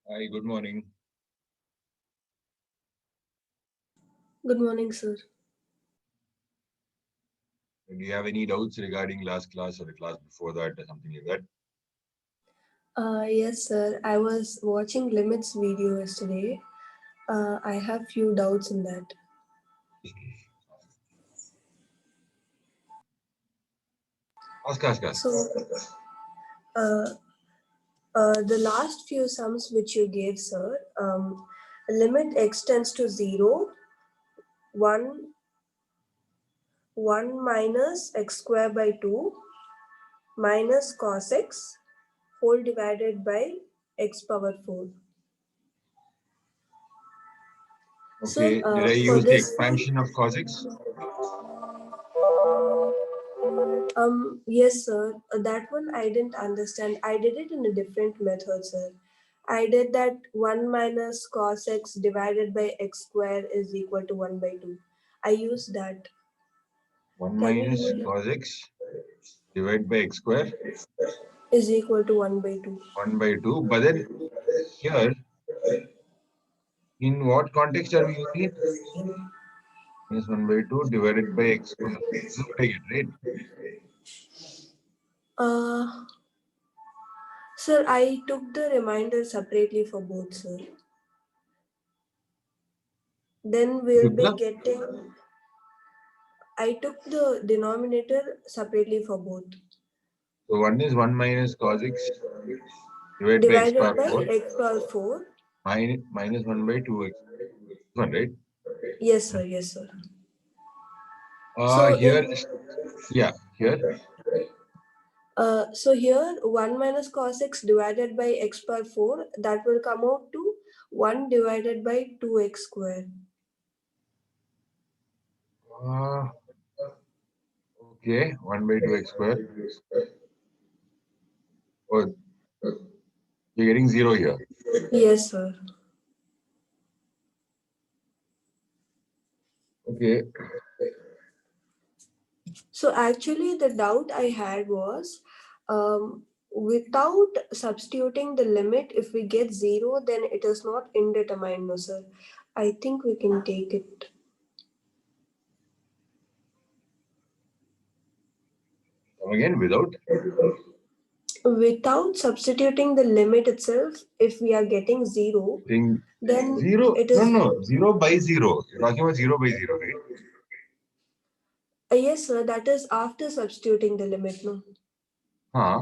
Hi, good morning. Good morning, sir. Do you have any doubts regarding last class or the class before that or something like that? Yes, sir. I was watching limits video yesterday. I have few doubts in that. Ask. So, uh, the last few sums which you gave, sir, limit extends to 0, 1, 1 minus x square by 2 minus cos x whole divided by x power 4. Sir, Okay, did I for use the this expansion of cos x? Yes, sir. That one I didn't understand. I did it in a different method, sir. I did that 1 minus cos x divided by x square is equal to 1 by 2. I used that. 1 Can you minus do cos x divided by x square, is equal to 1 by 2? 1 by 2. But then here, in what context are we using it? Minus 1 by 2 divided by x square. This is what I get, right? Uh, Sir, I took the remainder separately for both, sir. Then we'll be Dupla? getting. I took the denominator separately for both. So 1 is 1 minus cos x divided by x Divided power by 4 x power 4. minus 1 by 2x. 1, right? Yes, sir. Yes, sir. Uh, So here, in yeah, here. so here 1 minus cos x divided by x power 4 that will come out to 1 divided by 2x square. Uh, okay, 1 by 2x square. Oh, you're getting 0 here. Yes, sir. Okay, So actually the doubt I had was without substituting the limit, if we get 0 then it is not indeterminate, no sir. I think we can take it. come again without. Without substituting the limit itself, if we are getting 0, Think then 0. it No, is. no, 0 by 0. You're talking about 0 by 0, right? Yes, sir, that is after substituting the limit, no? Huh.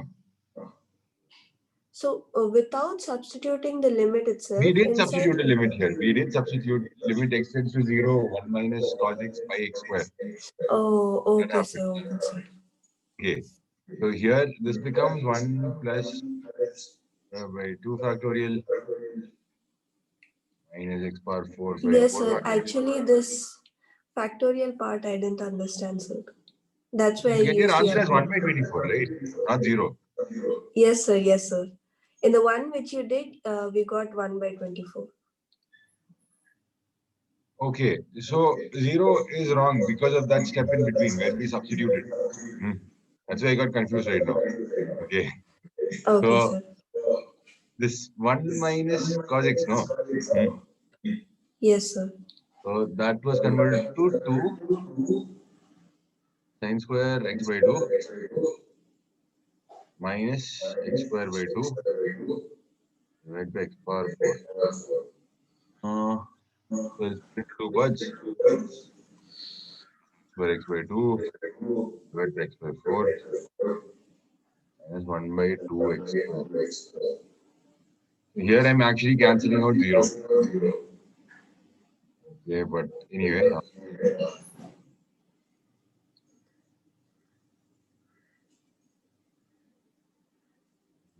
So, without substituting the limit We itself, did inside. substitute a limit here. We did substitute limit x tends to 0, 1 minus cos x by x square. Oh, That okay, happened. sir. Okay, sir. Okay. So here this becomes 1 plus by 2 factorial minus x power 4 by Yes, 4 sir. factorial. Actually, this factorial part I didn't understand, sir. That's why You I get your used the answer as other 1 by one. 24, right? Not 0. Yes, sir. Yes, sir. In the one which you did, we got 1 by 24. Okay, so 0 is wrong because of that step in between where we substituted. Hmm. That's why I got confused right now. Okay, Okay, so sir. this 1 minus cos x, no? Hmm. Yes, sir. So that was converted to 2 sin square x by 2 minus x square by 2 divided by x power 4. So it's split into two parts. Square x by 2 divided by x by 4 minus 1 by 2x square. Here I'm actually cancelling out 0. Okay, but anyway.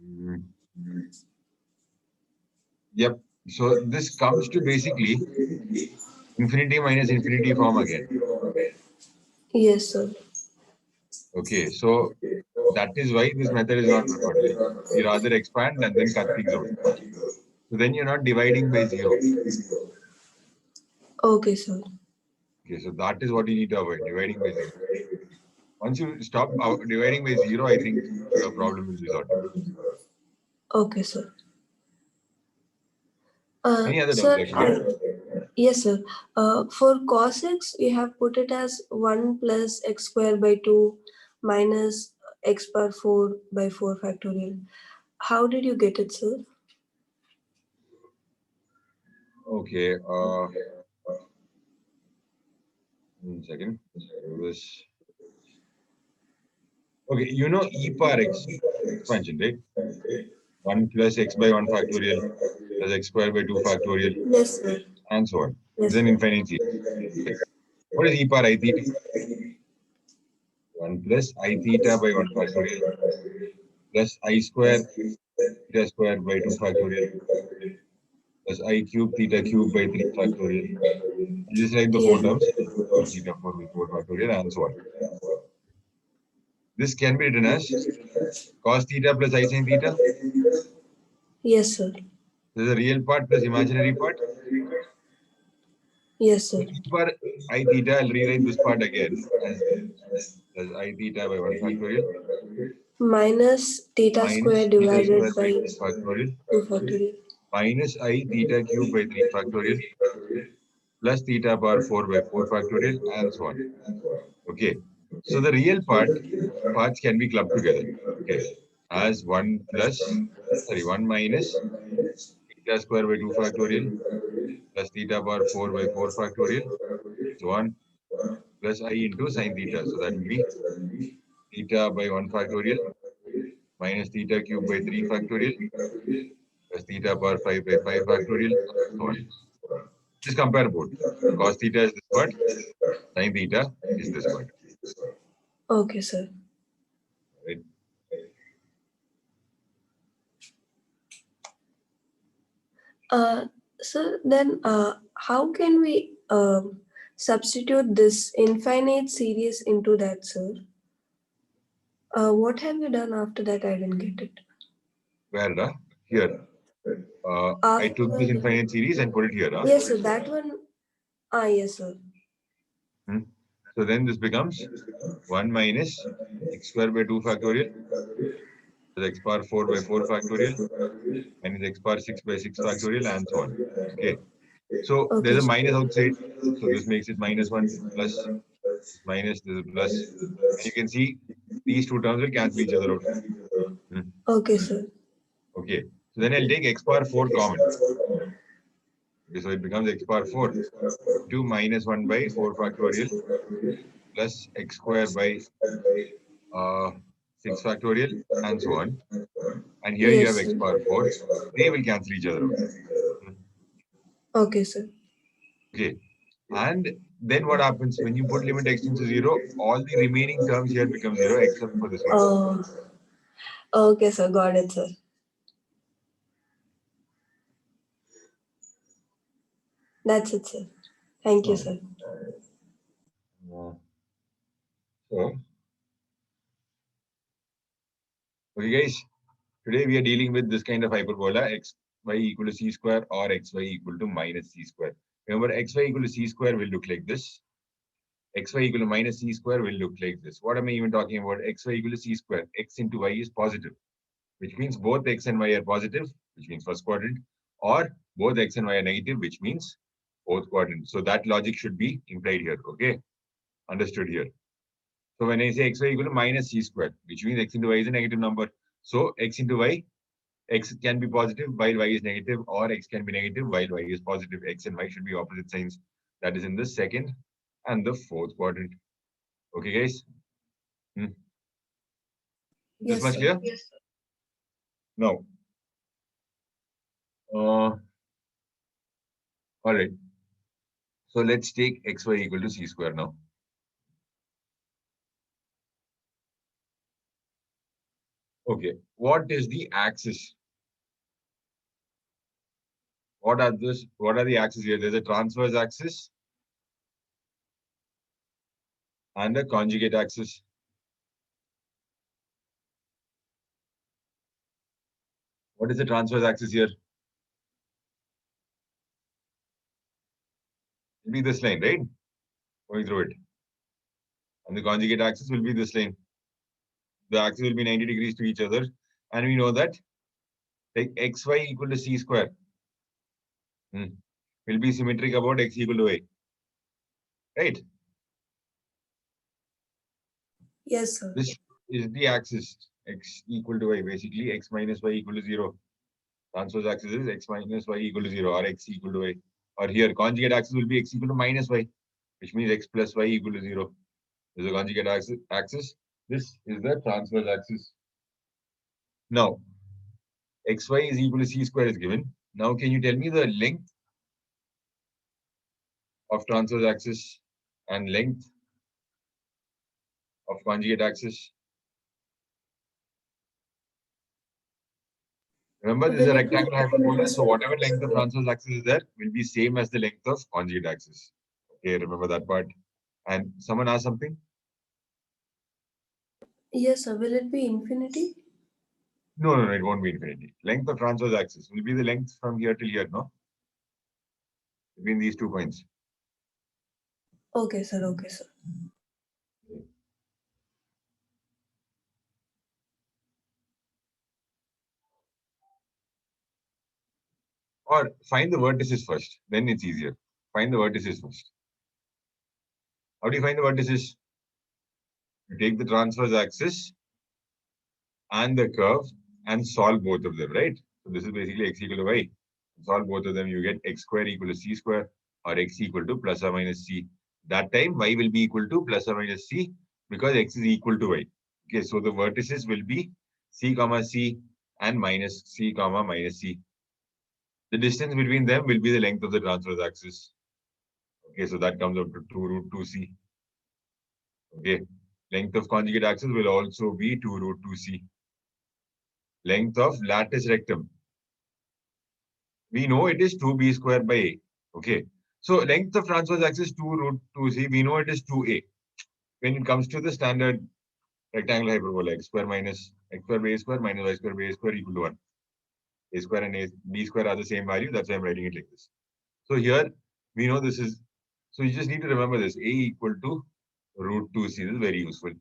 Hmm. Yep. So this comes to basically infinity minus infinity form again. Yes, sir. Okay, so that is why this method is not preferred. Like we rather expand and then cut things out. So then you're not dividing by 0. Okay, sir. Okay, so that is what you need to avoid, dividing by 0. Once you stop dividing by 0, I think your problem will be sorted. Okay, sir. Any other doubts, Sir, Lakshmi? yes, sir. For cos x, you have put it as 1 plus x square by 2 minus x power 4 by 4 factorial. How did you get it, sir? Okay. 1 second. This. Okay, you know e power x expansion, right? 1 plus x by 1 factorial plus x square by 2 factorial Yes, sir. and so on. Yes, Then sir. infinite series. Okay. What is e power I theta? 1 plus I theta by 1 factorial plus I square theta square by 2 factorial plus I cube theta cube by 3 factorial. You just write the four Yes. terms, cube theta 4 by 4 factorial and so on. This can be written as cos theta plus I sin theta. Yes, sir. There's a real part plus imaginary part. Yes, So sir. e power I theta, I'll rewrite this part again as I theta by 1 factorial Minus theta minus square theta divided square by by 2 factorial 2 factorial. minus I theta cube by 3 factorial plus theta power 4 by 4 factorial and so on. Okay. So the real parts can be clubbed together. Okay. As 1 minus theta square by 2 factorial plus theta power 4 by 4 factorial so on plus I into sine theta. So that will be theta by 1 factorial minus theta cube by 3 factorial plus theta power 5 by 5 factorial and so on. Just compare both. Cos theta is this part, sine theta is this part. Okay, sir. Right? So then, how can we substitute this infinite series into that, sir? What have you done after that? I didn't get it. Where? Here. I took this After, infinite series and put it here. yes, sir. That one. Yes, sir. Hmm. So then this becomes 1 minus x square by 2 factorial plus x power 4 by 4 factorial minus x power 6 by 6 factorial and so on. Okay. So there's Okay, a sir. minus outside. So this makes it minus 1 plus minus this is plus. And you can see these two terms will cancel each other out. Hmm. Okay, sir. Okay. So then I'll take x power 4 common. Okay, so it becomes x power 4 to minus 1 by 4 factorial plus x square by 6 factorial and so on. And here you Yes, have x sir. power 4. They will cancel each other out. Okay, sir. Okay. And then what happens when you put limit x tends to 0? All the remaining terms here become 0 except for this one. Okay, sir. Got it, sir. That's it, sir. Thank you, sir. So, okay, guys. Today we are dealing with this kind of hyperbola xy equal to c square or xy equal to minus c square. Remember, xy equal to c square will look like this. Xy equal to minus c square will look like this. What am I even talking about? Xy equal to c square. X into y is positive, which means both x and y are positive, which means first quadrant, or both x and y are negative, which means fourth quadrant. So that logic should be implied here. Okay, understood here. So when I say xy equal to minus c square, which means x into y is a negative number. So x into y, x can be positive while y is negative, or x can be negative while y is positive. X and y should be opposite signs. That is in the second and the fourth quadrant. Okay, guys. Hmm. This Yes, much sir. clear? Yes, sir. No. All right. So let's take xy equal to c square now. Okay. What is the axis? What are this? What are the axes here? There's a transverse axis and a conjugate axis. What is the transverse axis here? It'll be this line, right? Going through it. And the conjugate axis will be this line. The axis will be 90 degrees to each other. And we know that like xy equal to c square. will be symmetric about x equal to y, right? Yes, sir. This is the axis x equal to y, basically x minus y equal to 0. Transverse axis is x minus y equal to 0 or x equal to y. Or here, conjugate axis will be x equal to minus y, which means x plus y equal to 0. This is the conjugate axis. This is the transverse axis. Now, xy is equal to c square is given. Now, can you tell me the length of transverse axis and length of conjugate axis? Remember, this is a Will it be rectangular hyperbola, so whatever length of transverse axis is there will be same as the length of conjugate axis. Okay, remember that part. And someone asked something? Yes, sir. Will it be infinity? No, it won't be infinity. Length of transverse axis will be the length from here till here, no? Between these 2 points. Okay, sir. Okay, sir. Or find the vertices first, then it's easier. Find the vertices first. How do you find the vertices? You take the transverse axis and the curve and solve both of them, right? So this is basically x equal to y. Solve both of them, you get x square equal to c square or x equal to plus or minus c. That time y will be equal to plus or minus c because x is equal to y. Okay, so the vertices will be c comma c and minus c comma minus c. The distance between them will be the length of the transverse axis. Okay, so that comes out to 2 root 2c. Okay, length of conjugate axis will also be 2 root 2c. Length of lattice rectum, we know it is 2b square by a. Okay, so length of transverse axis 2 root 2c, we know it is 2a. When it comes to the standard rectangular hyperbola, x square minus x square by a square minus y square by a square equal to 1. A square and b square are the same value, that's why I'm writing it like this. So here, we know this is, so you just need to remember this, a equal to root 2c, this is very useful.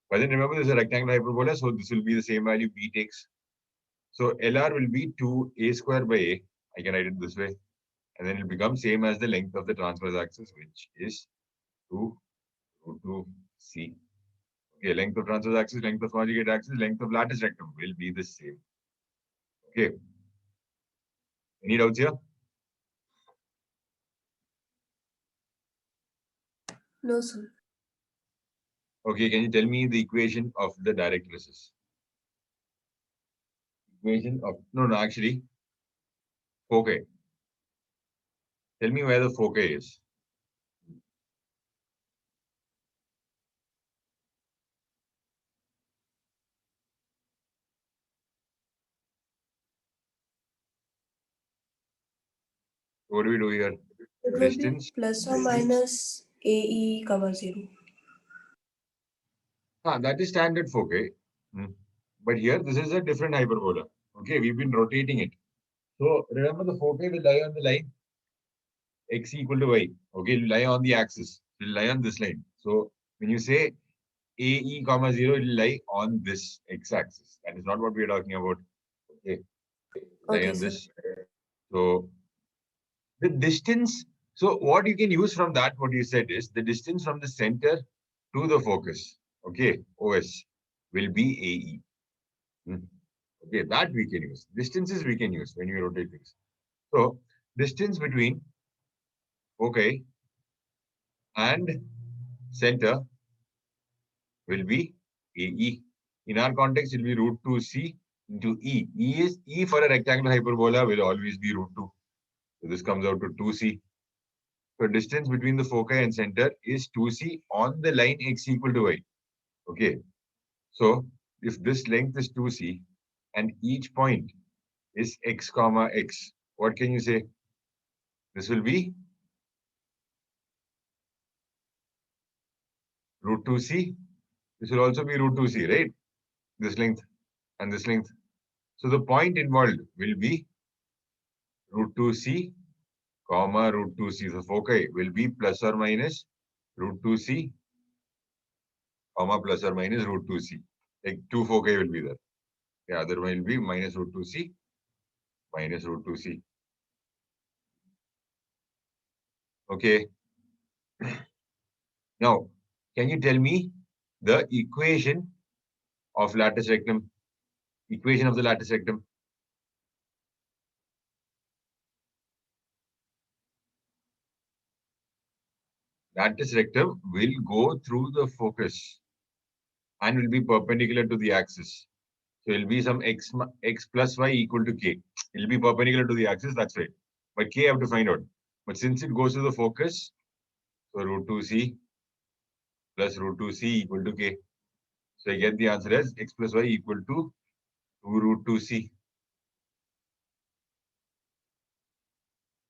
But then remember this is a rectangular hyperbola, so this will be the same value b takes. So LR will be 2a square by a, I can write it this way, and then it will become same as the length of the transverse axis, which is 2 root 2c. Okay, length of transverse axis, length of conjugate axis, length of lattice rectum will be the same. Okay. Any doubts here? No, sir. Okay, can you tell me the equation of the directrices? Equation of, no, actually, foci. Tell me where the foci is. What do we do here? It will be Distance. plus or minus AE comma 0. That is standard foci. But here, this is a different hyperbola. Okay, we've been rotating it. So remember the foci will lie on the line x equal to y. Okay, it will lie on the axis. It will lie on this line. So when you say AE comma 0, it will lie on this x-axis. That is not what we are talking about. Okay, lie Okay, on sir. this. So the distance, so what you can use from that, what you said is the distance from the center to the focus, okay, OS, will be AE. Okay, that we can use. Distances we can use when you rotate things. So distance between foci and center will be AE. In our context, it will be root 2c into E. E for a rectangular hyperbola will always be root 2. So this comes out to 2c. So distance between the foci and center is 2c on the line x equal to y. Okay. So if this length is 2c and each point is x comma x, what can you say? This will be root 2c. This will also be root 2c, right? This length and this length. So the point involved will be root 2c comma root 2c. So foci will be plus or minus root 2c comma plus or minus root 2c. Like 2 foci will be there. The other one will be minus root 2c minus root 2c. Okay. Now, can you tell me the equation of lattice rectum? Equation of the lattice rectum. Lattice rectum will go through the focus and will be perpendicular to the axis. So it will be some x plus y equal to k. It will be perpendicular to the axis, that's right. But k I have to find out. But since it goes to the focus, so root 2c plus root 2c equal to k. So I get the answer as x plus y equal to 2 root 2c.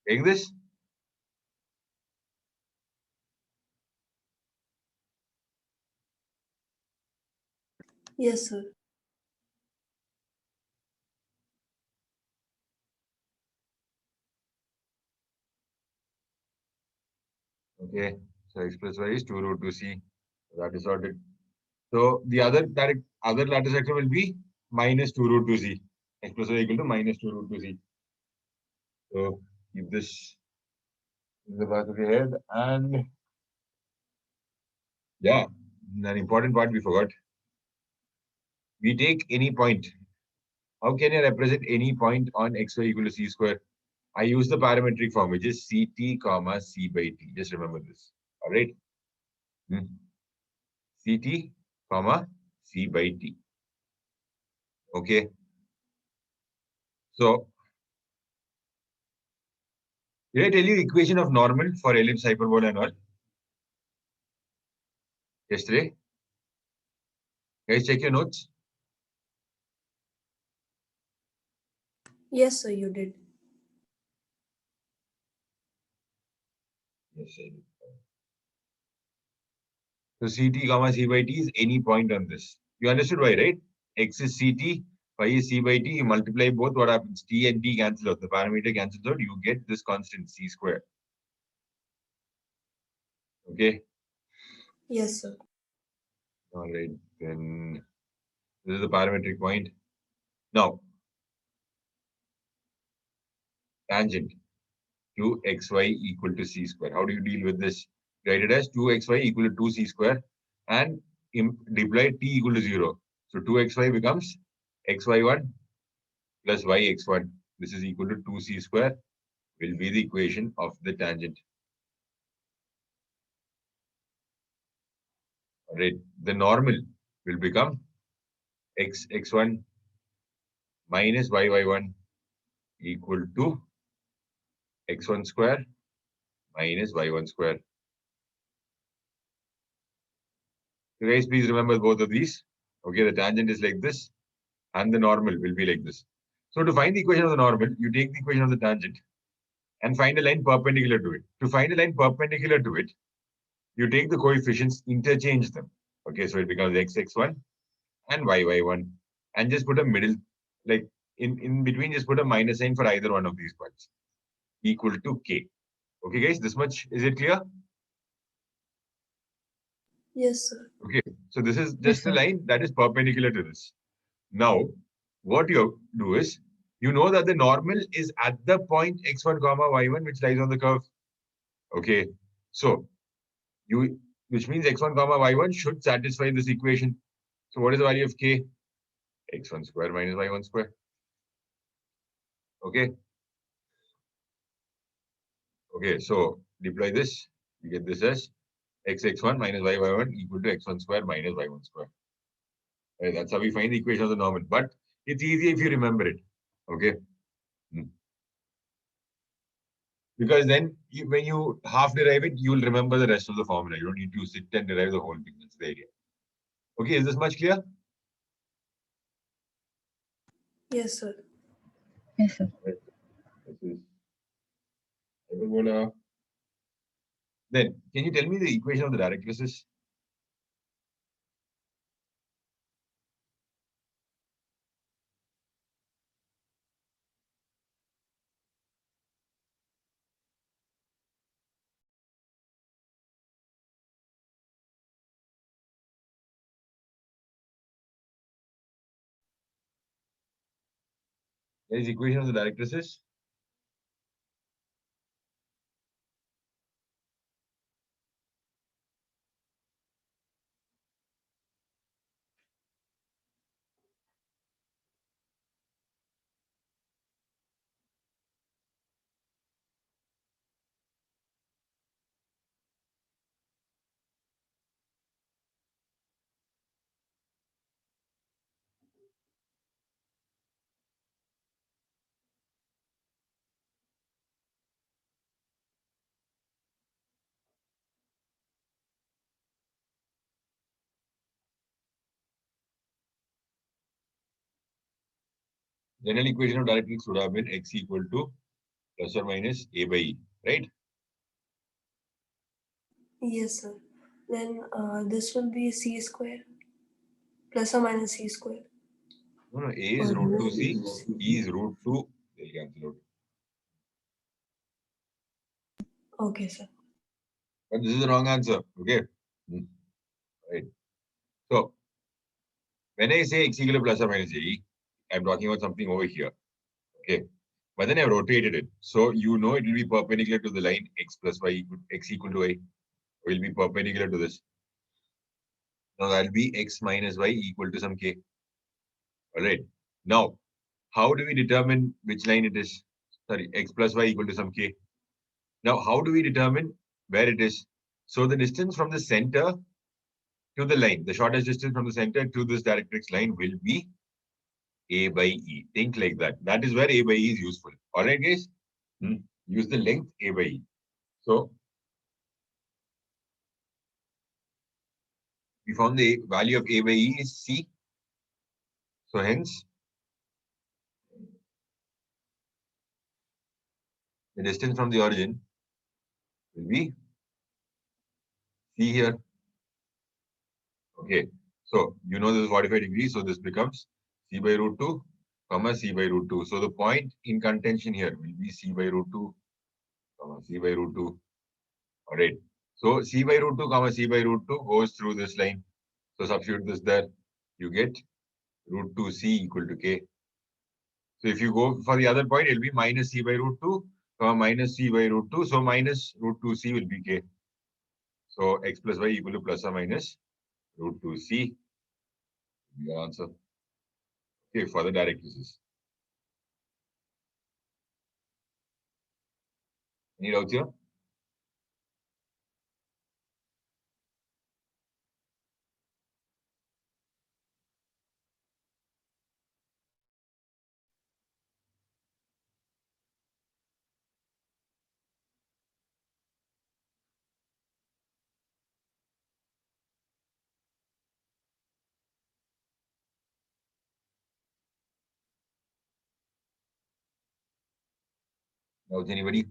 Take this. Yes, sir. Okay. So x plus y is 2 root 2c. That is sorted. So the other lattice vector will be minus 2 root 2c. X plus y equal to minus 2 root 2c. So keep this in the back of your head. And yeah, an important part we forgot. We take any point. How can I represent any point on xy equal to c square? I use the parametric form, which is ct comma c by t. Just remember this. All right. Ct comma c by t. Okay. So did I tell you equation of normal for ellipse, hyperbola, and all yesterday? Guys, check your notes. Yes, sir, you did. Yes, I did. So ct comma c by t is any point on this. You understood why, right? X is ct, y is c by t. You multiply both. What happens? T and t cancel out. The parameter cancels out. You get this constant c square. Okay. Yes, sir. All right. Then this is the parametric point. Now, tangent 2xy equal to c square. How do you deal with this? Write it as 2xy equal to 2c square and deploy t equal to 0. So 2xy becomes xy1 plus yx1. This is equal to 2c square will be the equation of the tangent. All right. The normal will become x1 minus yy1 equal to x1 square minus y1 square. So guys, please remember both of these. Okay, the tangent is like this and the normal will be like this. So to find the equation of the normal, you take the equation of the tangent and find a line perpendicular to it. To find a line perpendicular to it, you take the coefficients, interchange them. Okay, so it becomes xx1 and yy1 and just put a middle, like in between, just put a minus sign for either one of these points equal to k. Okay, guys, this much, is it clear? Yes, sir. Okay, so this is Yes, just a sir. line that is perpendicular to this. Now, what you do is, you know that the normal is at the point x1 comma y1 which lies on the curve. Okay, so you, which means x1 comma y1 should satisfy this equation. So what is the value of k? X1 square minus y1 square. Okay. Okay, so deploy this. You get this as xx1 minus yy1 equal to x1 square minus y1 square. Right, that's how we find the equation of the normal. But it's easy if you remember it. Okay. Hmm. Because then when you half derive it, you will remember the rest of the formula. You don't need to sit and derive the whole thing. That's the idea. Okay, is this much clear? Yes, sir. Yes, sir. Right. This is hyperbola. Then, can you tell me the equation of the directrices? There is equation of the directrices. General equation of directrix would have been x equal to plus or minus a by e, right? Yes, sir. Then this will be c square plus or minus c square. No, a is root 2c, e is root 2. They'll cancel out. Okay, sir. But this is the wrong answer. Okay. Right. So when I say x equal to plus or minus a, I'm talking about something over here. Okay. But then I rotated it. So you know it will be perpendicular to the line x plus y equal x equal to y. Will be perpendicular to this. Now that will be x minus y equal to some k. Alright. Now, how do we determine which line it is? Sorry, x plus y equal to some k. Now, how do we determine where it is? So the distance from the center to the line, the shortest distance from the center to this directrix line will be a by e. Think like that. That is where a by e is useful. All right, guys? Use the length a by e. So we found the value of a by e is c. So hence, the distance from the origin will be c here. Okay. So you know this is 45 degrees. So this becomes c by root 2, comma c by root 2. So the point in contention here will be c by root 2, comma c by root 2. All right. So c by root 2, comma c by root 2 goes through this line. So substitute this there. You get root 2c equal to k. So if you go for the other point, it will be minus c by root 2, minus c by root 2. So minus root 2c will be k. So x plus y equal to plus or minus root 2c. Your answer. Okay, for the directrices. Any doubts here? Doubts anybody?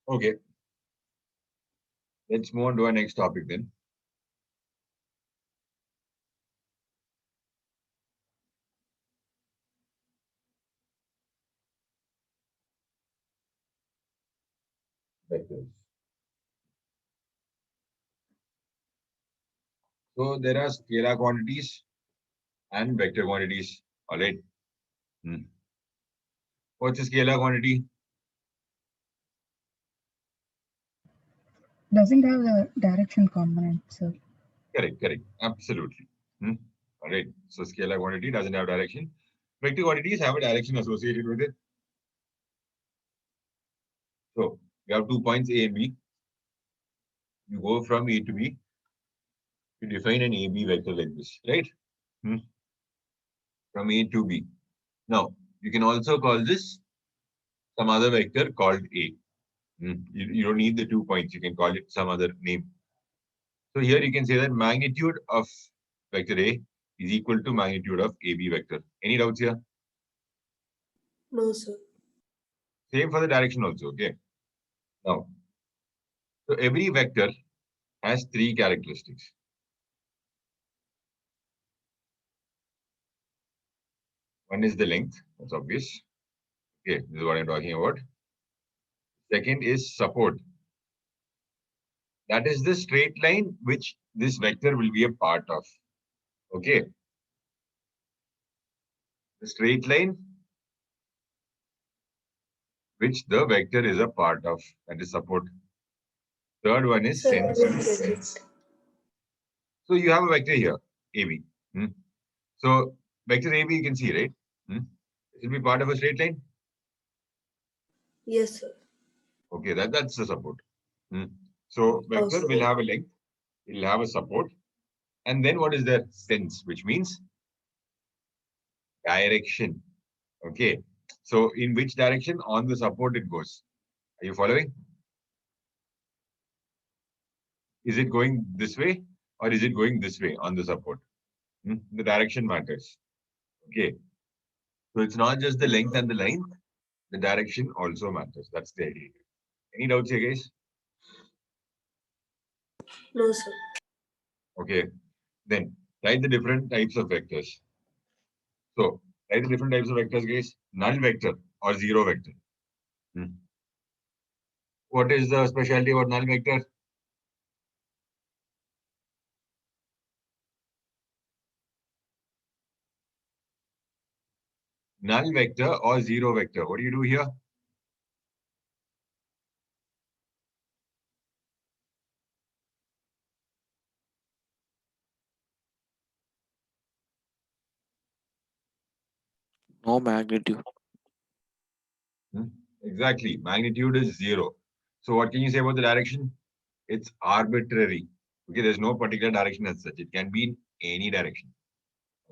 Okay. Let's move on to our next topic then. Vectors. So there are scalar quantities and vector quantities. All right. What's a scalar quantity? Doesn't have the direction component, sir. Correct, correct. Absolutely. All right. So scalar quantity doesn't have direction. Vector quantities have a direction associated with it. So you have 2 points A and B. You go from A to B. You define an AB vector like this, right? From A to B. Now, you can also call this some other vector called A. You don't need the 2 points. You can call it some other name. So here you can say that magnitude of vector A is equal to magnitude of AB vector. Any doubts here? No, sir. Same for the direction also, okay? Now, so every vector has 3 characteristics. One is the length, that's obvious. Okay, this is what I'm talking about. Second is support. That is the straight line which this vector will be a part of. Okay. The straight line which the vector is a part of, that is support. Third one is Sir, I sense. didn't get it. So you have a vector here, AB. So vector AB you can see, right? It will be part of a straight line. Yes, sir. Okay, that's the support. So vector will Okay. have a length, it will have a support, and then what is their sense, which means direction. Okay, so in which direction on the support it goes? Are you following? Is it going this way or is it going this way on the support? The direction matters. Okay, so it's not just the length and the line, the direction also matters. That's the idea. Any doubts here, guys? No, sir. Okay, then write the different types of vectors. So write the different types of vectors, guys. Null vector or zero vector. What is the specialty about null vector? Null vector or zero vector. What do you do here? No magnitude. Exactly. Magnitude is zero. So what can you say about the direction? It's arbitrary. Okay, there's no particular direction as such. It can be in any direction.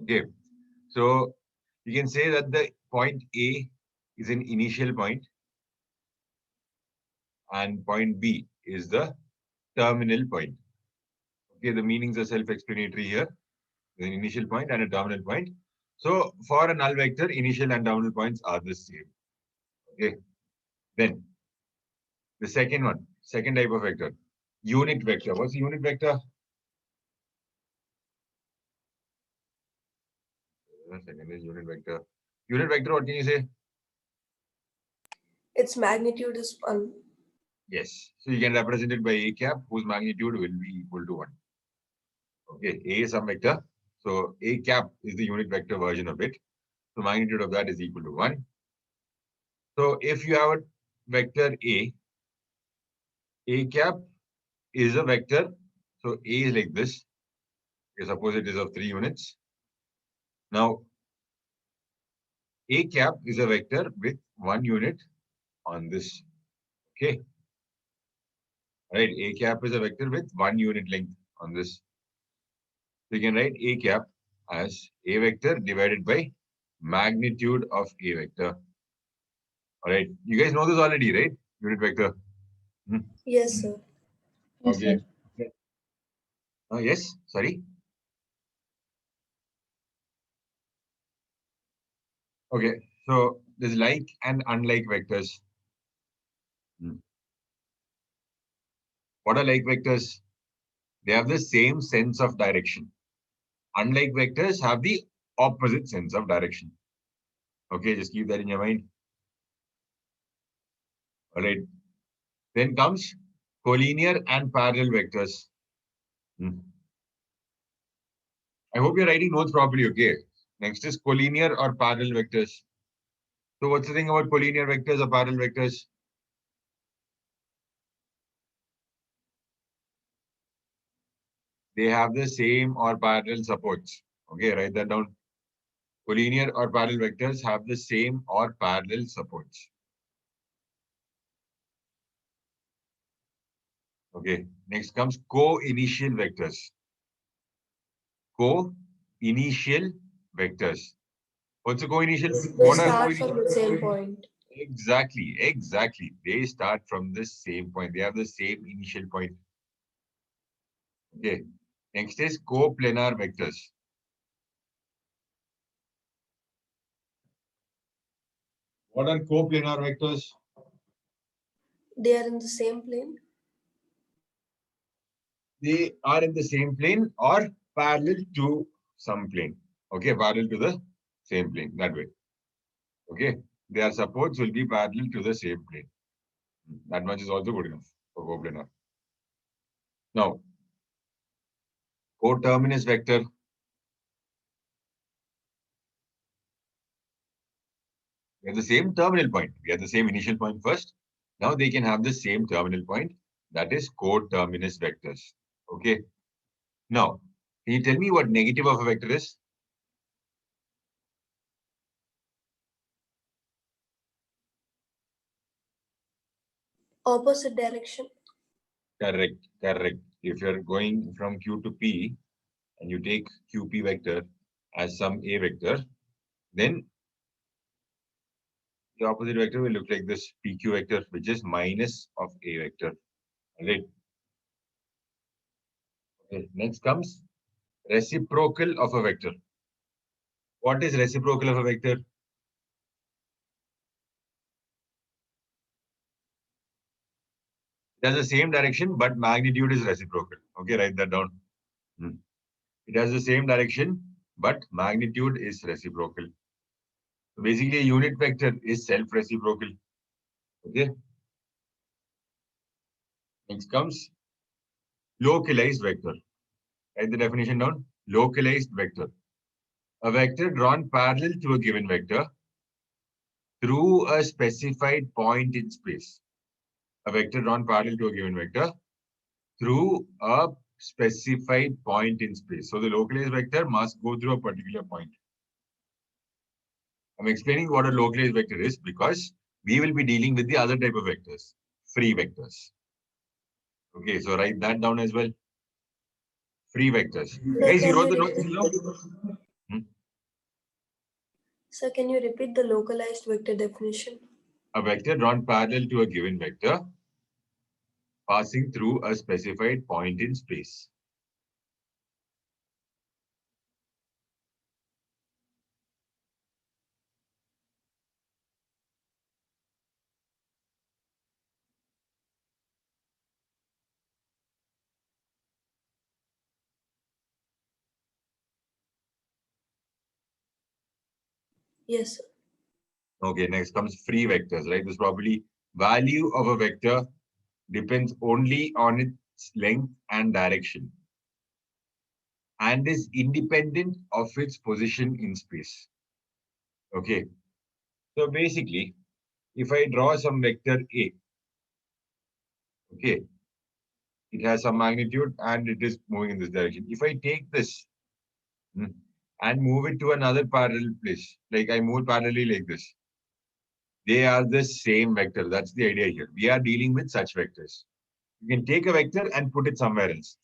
Okay. So you can say that the point A is an initial point and point B is the terminal point. Okay, the meanings are self-explanatory here. There's an initial point and a terminal point. So for a null vector, initial and terminal points are the same. Okay. Then the second one, second type of vector, unit vector. What's the unit vector? Second is unit vector. Unit vector, what can you say? Its magnitude is 1. Yes. So you can represent it by a cap whose magnitude will be equal to 1. Okay, A is some vector. So a cap is the unit vector version of it. So magnitude of that is equal to 1. So if you have a vector A cap is a vector. So A is like this. Okay, suppose it is of 3 units. Now, A cap is a vector with 1 unit on this. Okay. Right. A cap is a vector with 1 unit length on this. So you can write A cap as A vector divided by magnitude of A vector. All right. You guys know this already, right? Unit vector. Yes, sir. Yes, Okay. sir. Yes. Sorry. Okay. So there's like and unlike vectors. What are like vectors? They have the same sense of direction. Unlike vectors have the opposite sense of direction. Okay, just keep that in your mind. All right. Then comes collinear and parallel vectors. I hope you're writing notes properly, okay? Next is collinear or parallel vectors. So what's the thing about collinear vectors or parallel vectors? They have the same or parallel supports. Okay, write that down. Collinear or parallel vectors have the same or parallel supports. Okay, next comes co-initial vectors. Co-initial vectors. What's a co-initial? They What are start co-initial? from the same point. Exactly. They start from the same point. They have the same initial point. Okay. Next is coplanar vectors. What are coplanar vectors? They are in the same plane. They are in the same plane or parallel to some plane. Okay, parallel to the same plane, that way. Okay, their supports will be parallel to the same plane. That much is also good enough for coplanar. Now, coterminous vector. We have the same terminal point. We have the same initial point first. Now they can have the same terminal point. That is coterminous vectors. Okay. Now, can you tell me what negative of a vector is? Opposite direction. Correct, correct. If you're going from Q to P and you take QP vector as some A vector, then the opposite vector will look like this PQ vector, which is minus of A vector. Right. Okay. Next comes reciprocal of a vector. What is reciprocal of a vector? It has the same direction, but magnitude is reciprocal. Okay, write that down. It has the same direction, but magnitude is reciprocal. So basically, a unit vector is self-reciprocal. Okay. Next comes localized vector. Write the definition down. Localized vector. A vector drawn parallel to a given vector through a specified point in space. A vector drawn parallel to a given vector through a specified point in space. So the localized vector must go through a particular point. I'm explaining what a localized vector is because we will be dealing with the other type of vectors, free vectors. Okay, so write that down as well. Free vectors. Sir, Guys, you can wrote the you notes repeat? below? Sir, can you repeat the localized vector definition? A vector drawn parallel to a given vector passing through a specified point in space. Yes, sir. Okay, next comes free vectors, right? This probably value of a vector depends only on its length and direction and is independent of its position in space. Okay, so basically, if I draw some vector A, okay, it has some magnitude and it is moving in this direction. If I take this and move it to another parallel place, like I move parallelly like this, they are the same vector. That's the idea here. We are dealing with such vectors. You can take a vector and put it somewhere else.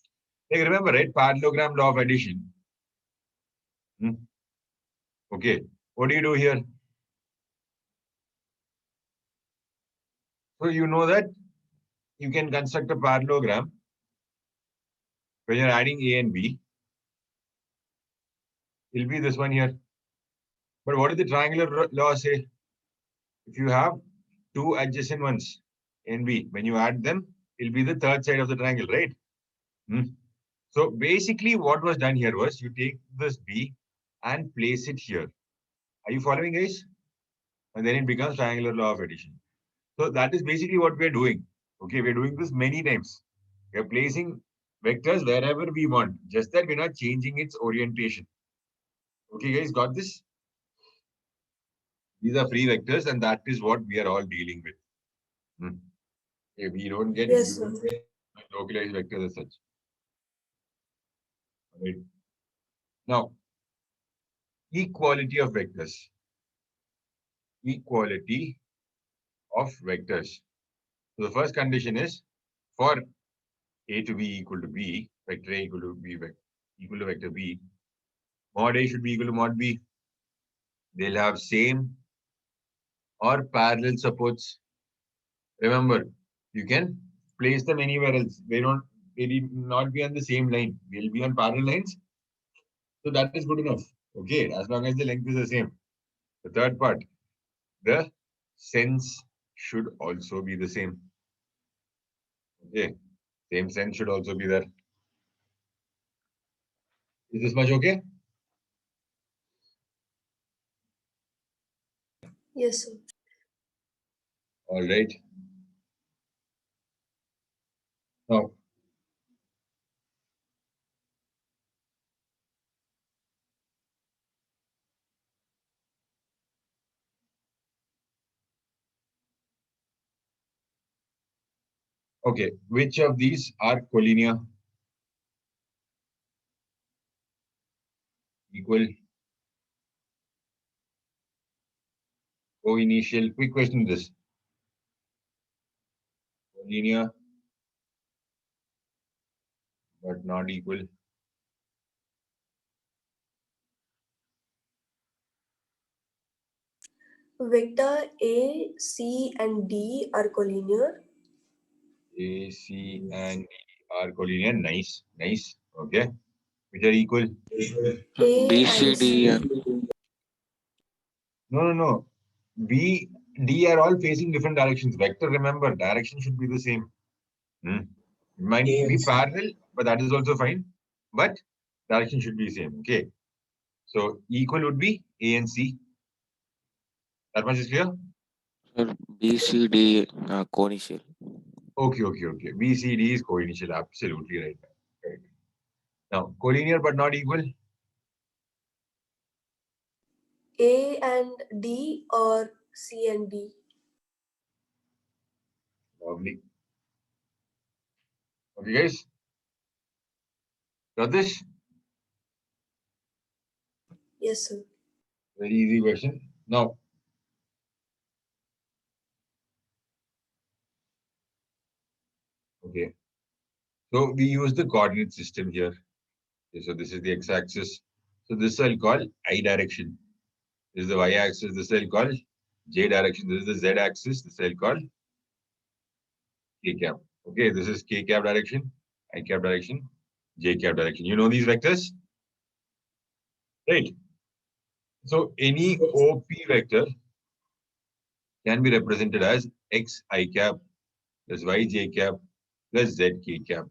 Like remember, right? Parallelogram law of addition. Okay. What do you do here? So you know that you can construct a parallelogram when you're adding A and B. It'll be this one here. But what does the triangular law say? If you have two adjacent ones, A and B, when you add them, it'll be the third side of the triangle, right? So basically what was done here was you take this B and place it here. Are you following, guys? And then it becomes triangular law of addition. So that is basically what we're doing. Okay, we're doing this many times. We're placing vectors wherever we want, just that we're not changing its orientation. Okay, guys, got this? These are free vectors, and that is what we are all dealing with. If we don't get Yes, sir. localized vectors as such. Right. Now, equality of vectors. Equality of vectors. So the first condition is for A to be equal to B, vector A equal to B, equal to vector B, mod A should be equal to mod B. They'll have same or parallel supports. Remember, you can place them anywhere else. They need not be on the same line. They'll be on parallel lines. So that is good enough. Okay, as long as the length is the same. The third part, the sense should also be the same. Okay, same sense should also be there. Is this much okay? Yes, sir. All right. Now, okay, which of these are collinear? Equal, co-initial. Quick question this. Linear, but not equal. Vector A, C, and D are collinear. A, C, and D are collinear. Nice, nice. Okay. Which are equal? A B, and C, D, C. and No. B, D are all facing different directions. Vector, remember, direction should be the same. Might be parallel, but that is also fine. But direction should be same. Okay. So equal would be A and C. That much is clear? sir, B, C, D conical. Okay. B, C, D is co-initial. Absolutely right. Right. Now, collinear but not equal. A and D or C and D. Lovely. Okay, guys. Got this? Yes, sir. Very easy question. Now, okay. So we use the coordinate system here. Okay, so this is the x-axis. So this I'll call I direction. This is the y-axis. This I'll call j direction. This is the z-axis. This I'll call k cap. Okay, this is k cap direction, I cap direction, j cap direction. You know these vectors, right? So any OP vector can be represented as x I cap plus y j cap plus z k cap.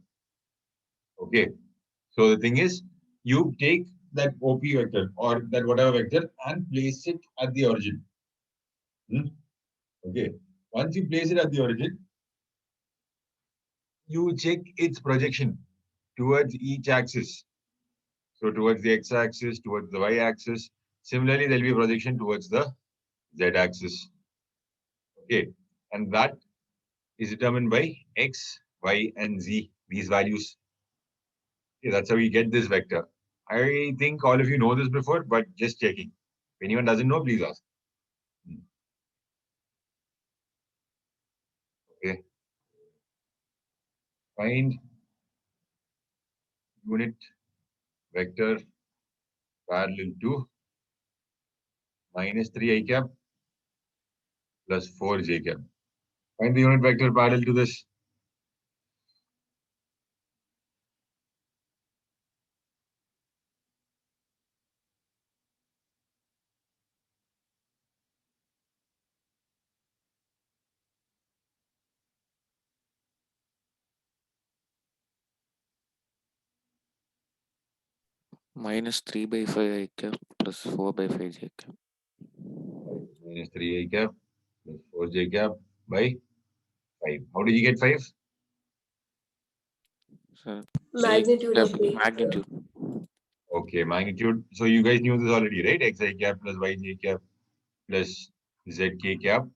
Okay. So the thing is, you take that OP vector or that whatever vector and place it at the origin. Okay. Once you place it at the origin, you check its projection towards each axis. So towards the x-axis, towards the y-axis. Similarly, there will be a projection towards the z-axis. Okay. And that is determined by x, y, and z, these values. Okay, that's how we get this vector. I think all of you know this before, but just checking. If anyone doesn't know, please ask. Okay. Find unit vector parallel to minus 3 I cap plus 4 j cap. Find the unit vector parallel to this. Minus 3 by 5 I cap plus 4 by 5 J cap. Minus 3 I cap plus 4 j cap by 5. How did you get 5? Sir, Magnitude J of cap A. magnitude. Okay, magnitude. So you guys knew this already, right? Xi cap plus yj cap plus zk cap.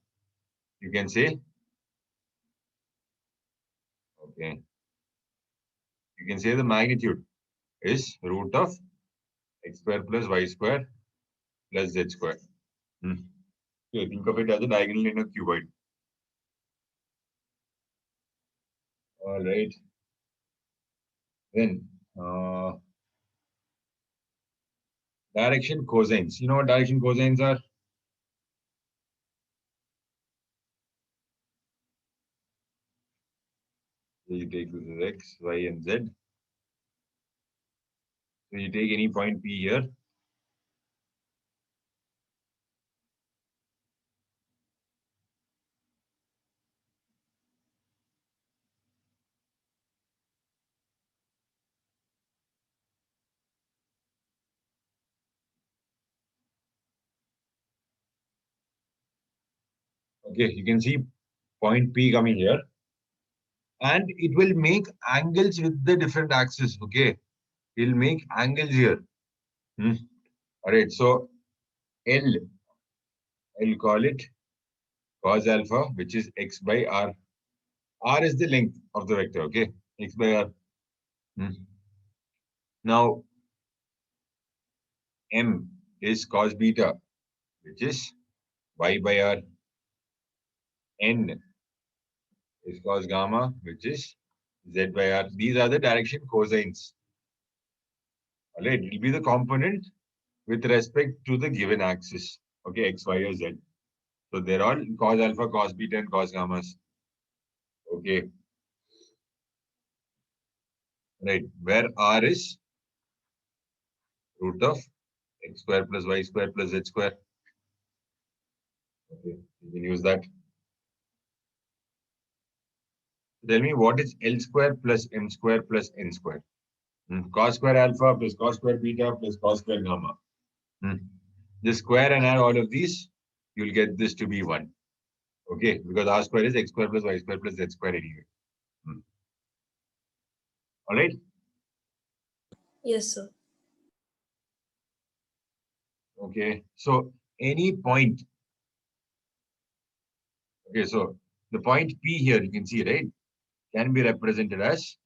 You can say, okay. You can say the magnitude is root of x square plus y square plus z square. Okay, think of it as a diagonal in a cuboid. All right. Then direction cosines. You know what direction cosines are? So you take this as x, y, and z. So you take any point P here. Okay, you can see point P coming here. And it will make angles with the different axes. Okay, it will make angles here. All right, so I'll call it cos alpha, which is x by r. R is the length of the vector. Okay, x by r. Now m is cos beta, which is y by r. N is cos gamma, which is z by r. These are the direction cosines. All right, it will be the component with respect to the given axis. Okay, x, y, or z. So they're all cos alpha, cos beta, and cos gammas. Okay. Right, where r is root of x square plus y square plus z square. Okay, you can use that. Tell me what is L square plus M square plus N square? Cos square alpha plus cos square beta plus cos square gamma. Just square and add all of these, you'll get this to be 1. Okay, because r square is x square plus y square plus z square anyway. All right. Yes, sir. Okay, so any point. Okay, so the point P here, you can see, right, can be represented as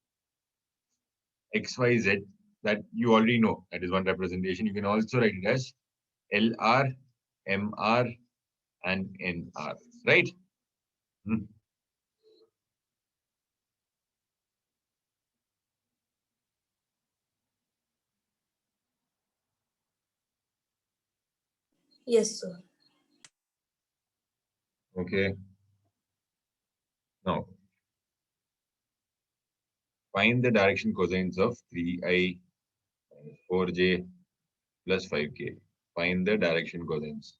XYZ, that you already know. That is one representation. You can also write it as LR, MR, and NR, right? Yes, sir. Okay. Now, find the direction cosines of 3i minus 4j plus 5k. Find the direction cosines.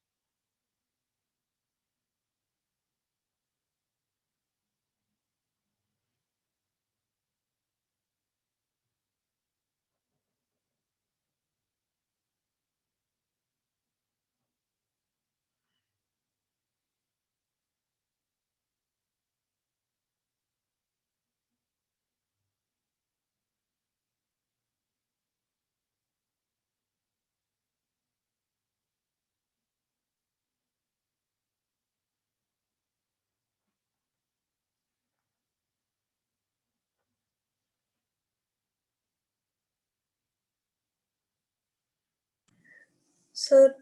Sir,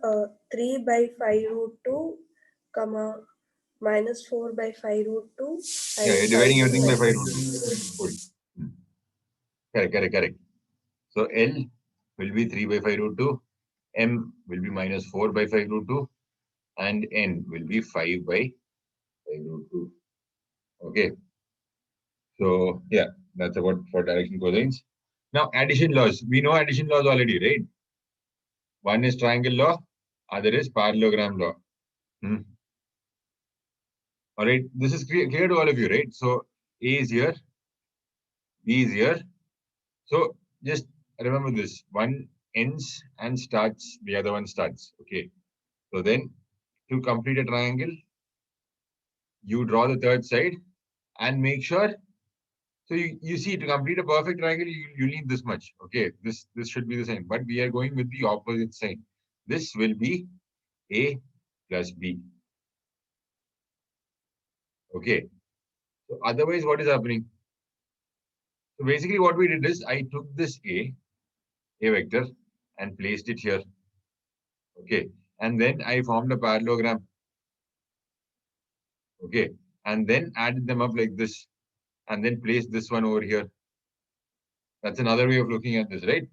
3 by 5 root 2, comma, minus 4 by 5 root 2. Yeah, you're And dividing 5 everything by by 5 root 2. Good. Correct. So L will be 3 by 5 root 2, M will be minus 4 by 5 root 2, and N will be 5 by 5 root 2. Okay. So yeah, that's about for direction cosines. Now addition laws. We know addition laws already, right? One is triangle law, other is parallelogram law. All right, this is clear to all of you, right? So A is here, B is here. So just remember this: one ends and starts, the other one starts. Okay. So then, to complete a triangle, you draw the third side and make sure. So you see, to complete a perfect triangle, you need this much. Okay, this should be the same, but we are going with the opposite sign. This will be A plus B. Okay. So otherwise, what is happening? So basically, what we did is I took this A vector and placed it here. Okay, and then I formed a parallelogram. Okay, and then added them up like this, and then placed this one over here. That's another way of looking at this, right?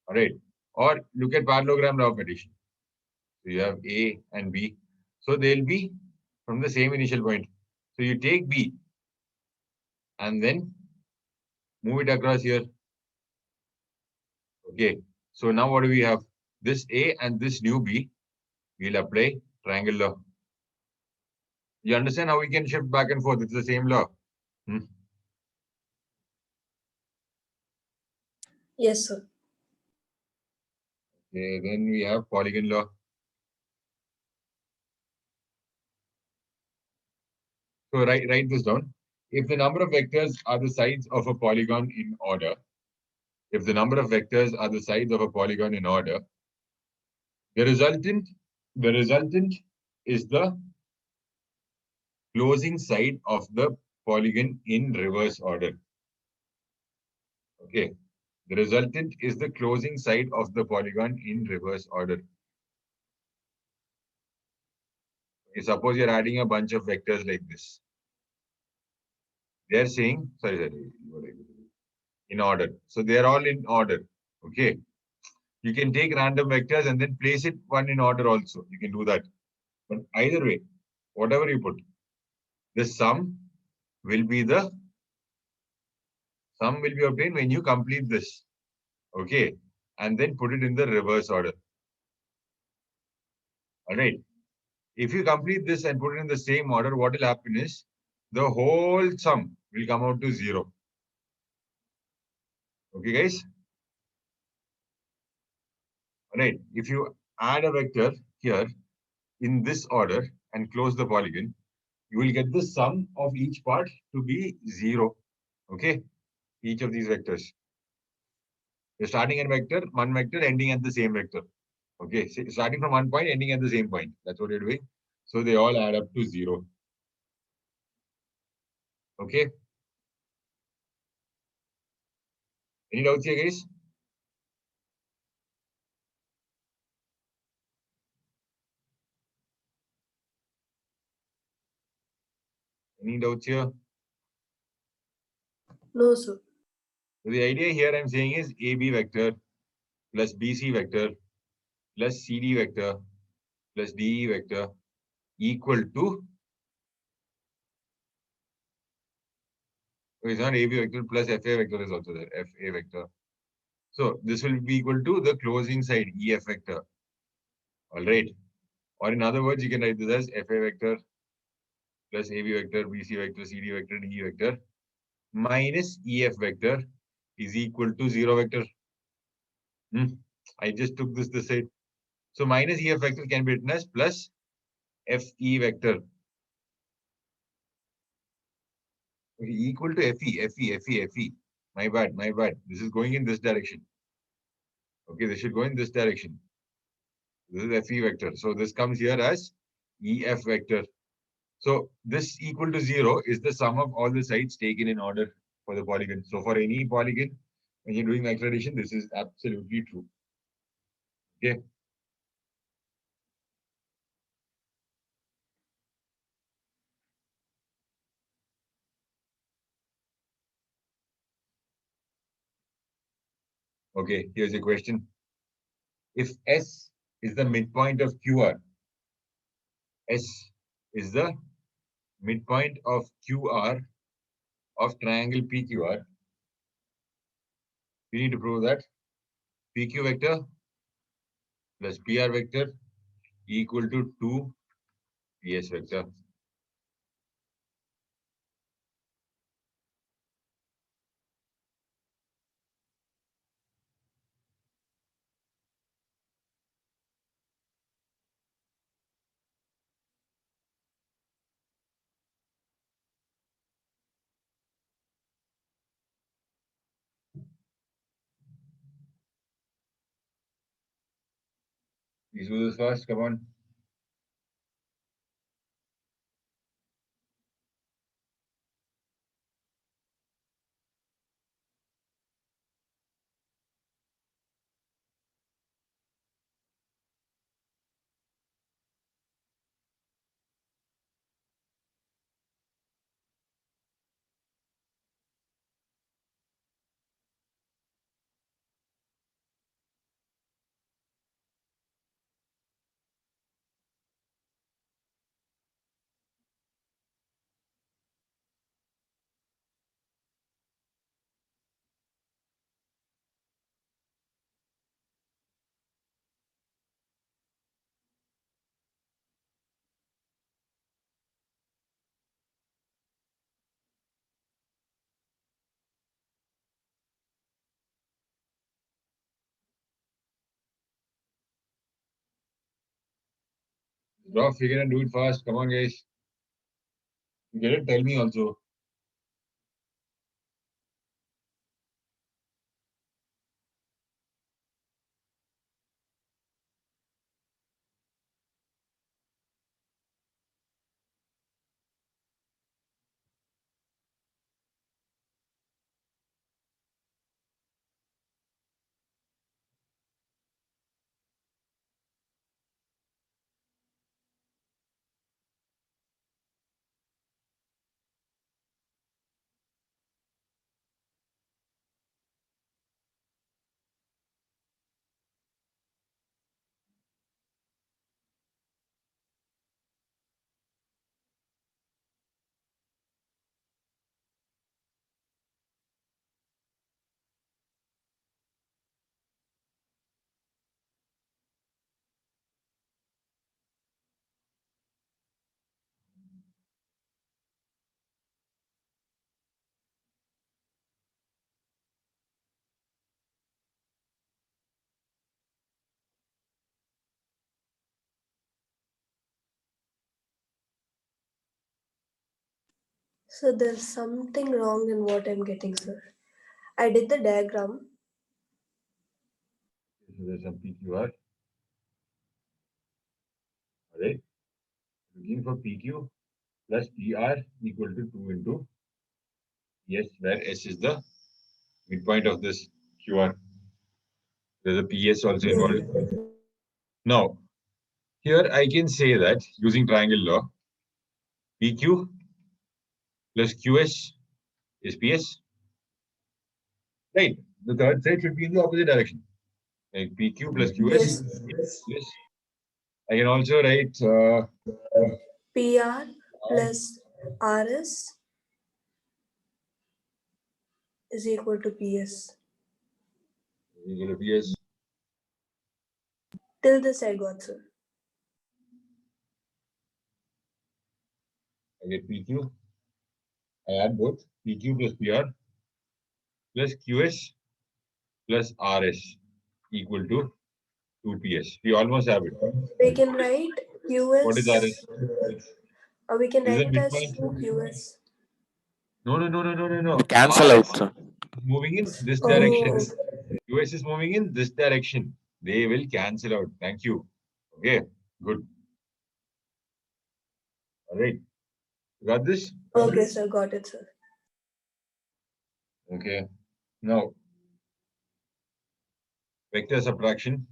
All right. Or look at parallelogram law of addition. So you have A and B. So they'll be from the same initial point. So you take B and then move it across here. Okay. So now what do we have? This A and this new B, we'll apply triangle law. You understand how we can shift back and forth? It's the same law. Yes, sir. Okay, then we have polygon law. So write this down. If the number of vectors are the sides of a polygon in order, if the number of vectors are the sides of a polygon in order, the resultant is the closing side of the polygon in reverse order. Okay. The resultant is the closing side of the polygon in reverse order. Suppose you're adding a bunch of vectors like this. They're saying, sorry, in order. So they're all in order. Okay. You can take random vectors and then place it one in order also. You can do that. But either way, whatever you put, the sum will be obtained when you complete this. Okay. And then put it in the reverse order. All right. If you complete this and put it in the same order, what will happen is the whole sum will come out to 0. Okay, guys? All right. If you add a vector here in this order and close the polygon, you will get the sum of each part to be 0. Okay? Each of these vectors. You're starting at one vector, ending at the same vector. Okay? So starting from one point, ending at the same point. That's what you're doing. So they all add up to 0. Okay? Any doubts here, guys? Any doubts here? No, sir. So the idea here I'm saying is AB vector plus BC vector plus CD vector plus DE vector equal to, it's not AB vector plus FA vector is also there, FA vector. So this will be equal to the closing side EF vector. All right. Or in other words, you can write this as FA vector plus AB vector, BC vector, CD vector, DE vector minus EF vector is equal to 0 vector. I just took this side. So minus EF vector can be written as plus FE vector. Okay, equal to FE. My bad. This is going in this direction. Okay, this should go in this direction. This is FE vector. So this comes here as EF vector. So this equal to 0 is the sum of all the sides taken in order for the polygon. So for any polygon, when you're doing vector addition, this is absolutely true. Okay. Okay, here's a question. If S is the midpoint of QR, S is the midpoint of QR of triangle PQR, we need to prove that PQ vector plus PR vector equal to 2 PS vector. Please do this fast, come on. Draw figure and do it fast. Come on, guys. You get it? Tell me also. So there's something wrong in what I'm getting, sir. I did the diagram. So there's some PQR. All right. Looking for PQ plus PR equal to 2 into S, where S is the midpoint of this QR. There's a PS also involved. Now, here I can say that using triangle law, PQ plus QS is PS. Right. The third side should be in the opposite direction. Like PQ plus QS. Yes. Yes. I can also write PR plus RS is equal to PS. equal to PS. Till this I got, sir. I get PQ. I add both PQ plus PR plus QS plus RS equal to 2 PS. We almost have it. We can write What is QS, RS? or we can Is write it it as midpoint? 2QS. No. Cancel out, RS sir. moving in this Oh, direction. QS is moving in this direction. They will cancel out. Thank you. Okay, good. All right. Got this? okay, sir. Got it, sir. Okay. Now, vector subtraction.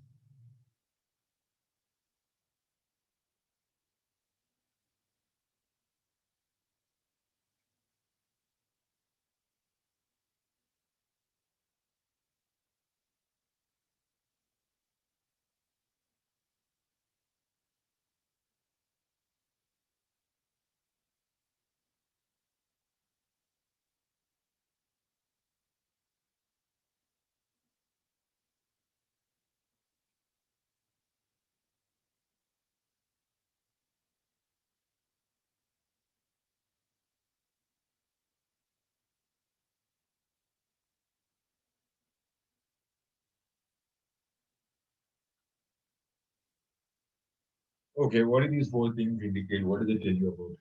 Okay, what do these four things indicate? What do they tell you about?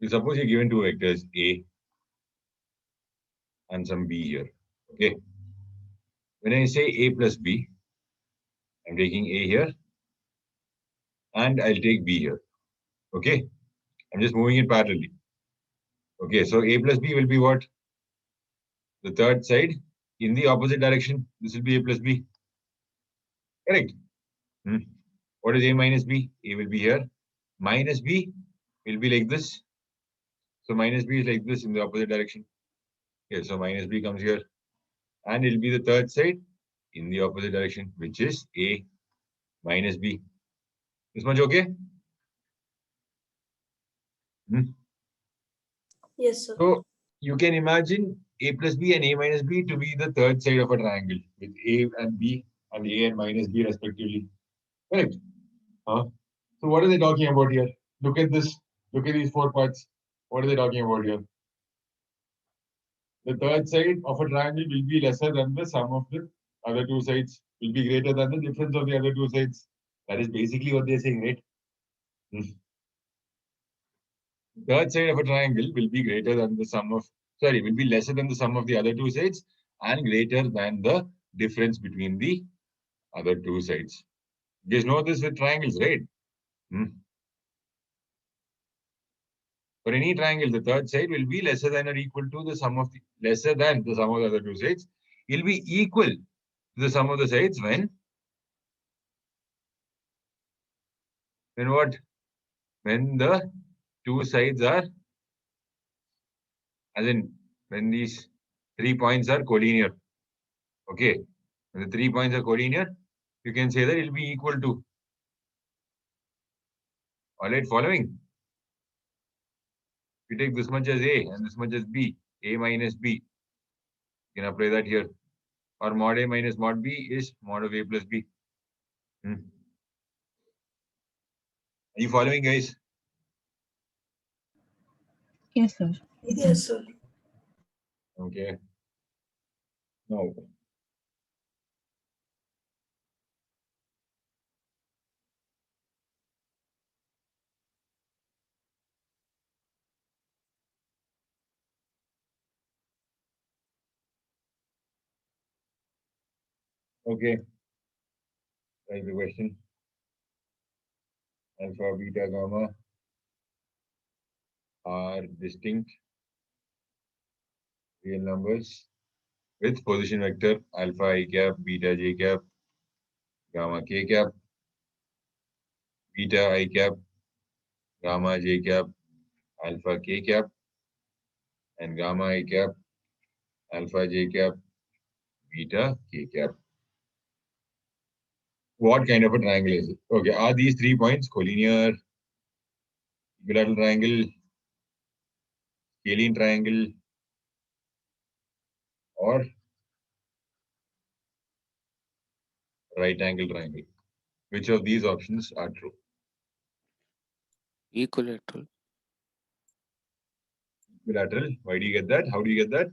You suppose you're given two vectors A and some B here. Okay. When I say A plus B, I'm taking A here and I'll take B here. Okay. I'm just moving it parallelly. Okay. So A plus B will be what? The third side in the opposite direction. This will be A plus B. Correct. What is A minus B? A will be here. Minus B will be like this. So minus B is like this in the opposite direction. Okay. So minus B comes here. And it'll be the third side in the opposite direction, which is A minus B. This much okay? Yes, sir. So you can imagine A plus B and A minus B to be the third side of a triangle with A and B and A and minus B respectively. Correct? So what are they talking about here? Look at this. Look at these four parts. What are they talking about here? The third side of a triangle will be lesser than the sum of the other two sides, will be greater than the difference of the other two sides. That is basically what they're saying, right? Third side of a triangle will be greater than the sum of, sorry, will be lesser than the sum of the other two sides and greater than the difference between the other two sides. You guys know this with triangles, right? For any triangle, the third side will be lesser than or equal to the sum of the, lesser than the sum of the other two sides. It will be equal to the sum of the sides when what? When the two sides are, as in when these 3 points are collinear. Okay, when the 3 points are collinear, you can say that it will be equal to. All right, following. You take this much as A and this much as B, A minus B. You can apply that here. Or mod A minus mod B is mod of A plus B. Are you following, guys? Yes, sir. Yes, sir. Okay. Now, okay. That's the question. Alpha, beta, gamma are distinct real numbers with position vector alpha I cap, beta j cap, gamma k cap, beta I cap, gamma j cap, alpha k cap, and gamma I cap, alpha j cap, beta k cap. What kind of a triangle is it? Okay, are these 3 points collinear, equilateral triangle, scalene triangle, or right angle triangle? Which of these options are true? Equilateral. Equilateral. Why do you get that? How do you get that?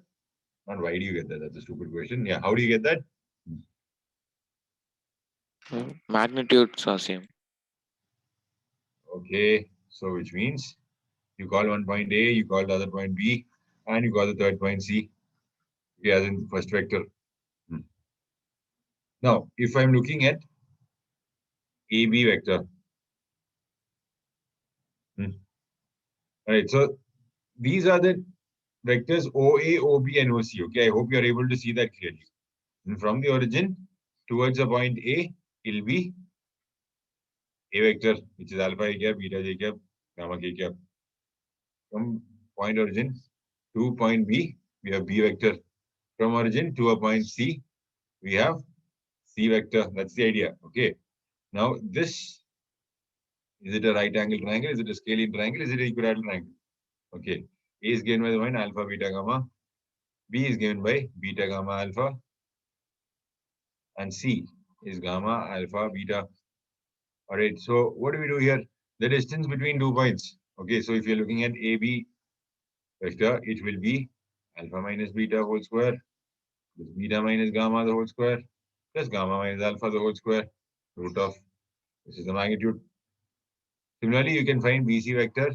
Not why do you get that? That's a stupid question. Yeah, how do you get that? Magnitudes are same. Okay, so which means you call one point A, you call the other point B, and you call the third point C. Okay, as in first vector. Now, if I'm looking at AB vector. Right, so these are the vectors OA, OB, and OC. Okay, I hope you are able to see that clearly. And from the origin towards the point A, it'll be A vector, which is alpha I cap, beta j cap, gamma k cap. From point origin to point B, we have B vector. From origin to a point C, we have C vector. That's the idea. Okay. Now this, is it a right angle triangle? Is it a scalene triangle? Is it an equilateral triangle? Okay. A is given by the point alpha, beta, gamma. B is given by beta, gamma, alpha. And C is gamma, alpha, beta. All right. So what do we do here? The distance between 2 points. Okay. So if you're looking at AB vector, it will be alpha minus beta whole square plus beta minus gamma the whole square plus gamma minus alpha the whole square root of, this is the magnitude. Similarly, you can find BC vector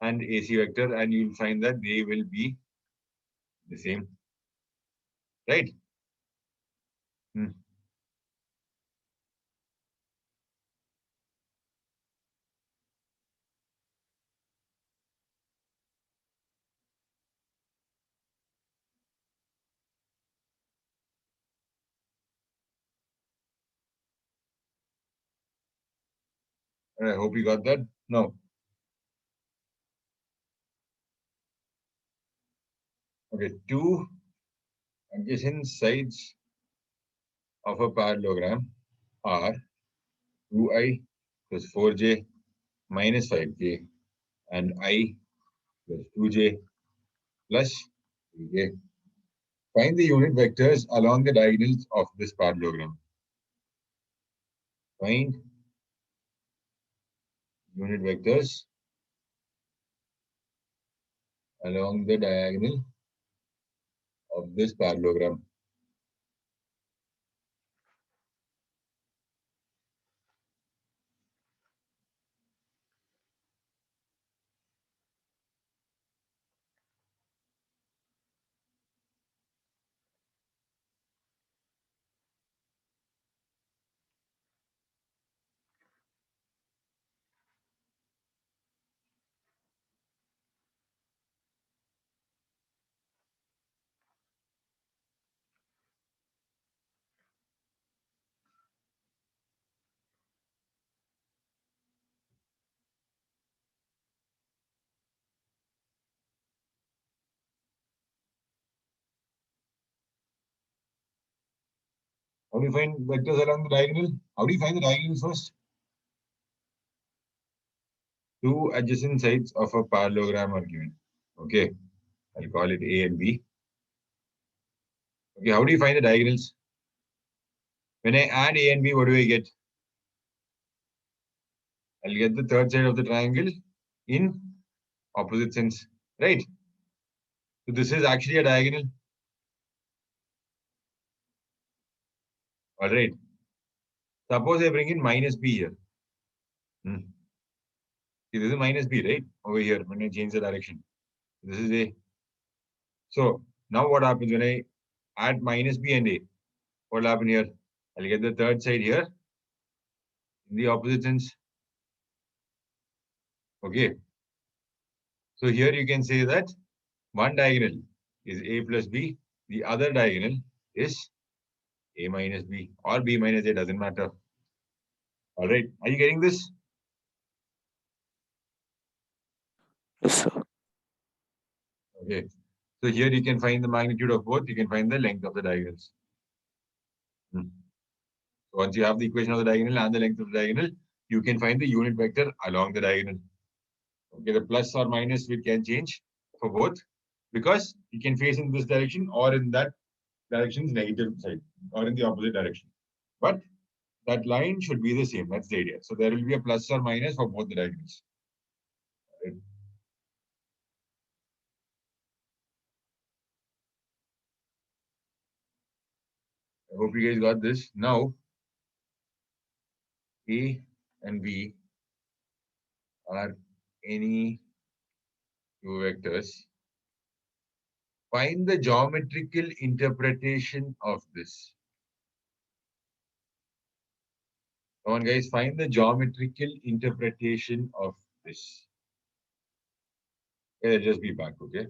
and AC vector, and you'll find that they will be the same, right? I hope you got that. Now, okay, two adjacent sides of a parallelogram are 2i plus 4j minus 5j and I plus 2j plus 3j. Find the unit vectors along the diagonals of this parallelogram. Find unit vectors along the diagonal of this parallelogram. How do you find vectors along the diagonal? How do you find the diagonals first? Two adjacent sides of a parallelogram are given. Okay, I'll call it A and B. Okay, how do you find the diagonals? When I add A and B, what do I get? I'll get the third side of the triangle in opposite sense, right? So this is actually a diagonal. All right. Suppose I bring in minus b here. See, this is minus b, right? Over here, when I change the direction. This is a. So now what happens when I add minus b and a? What will happen here? I'll get the third side here in the opposite sense. Okay. So here you can say that one diagonal is a plus b. The other diagonal is a minus b or b minus a, doesn't matter. All right. Are you getting this? Yes, sir. Okay. So here you can find the magnitude of both. You can find the length of the diagonals. So once you have the equation of the diagonal and the length of the diagonal, you can find the unit vector along the diagonal. Okay, the plus or minus we can change for both because you can face in this direction or in that direction's negative side or in the opposite direction. But that line should be the same. That's the idea. So there will be a plus or minus for both the diagonals. Right. I hope you guys got this. Now, A and B are any two vectors. Find the geometrical interpretation of this. Come on, guys, find the geometrical interpretation of this. Okay, just be back, okay?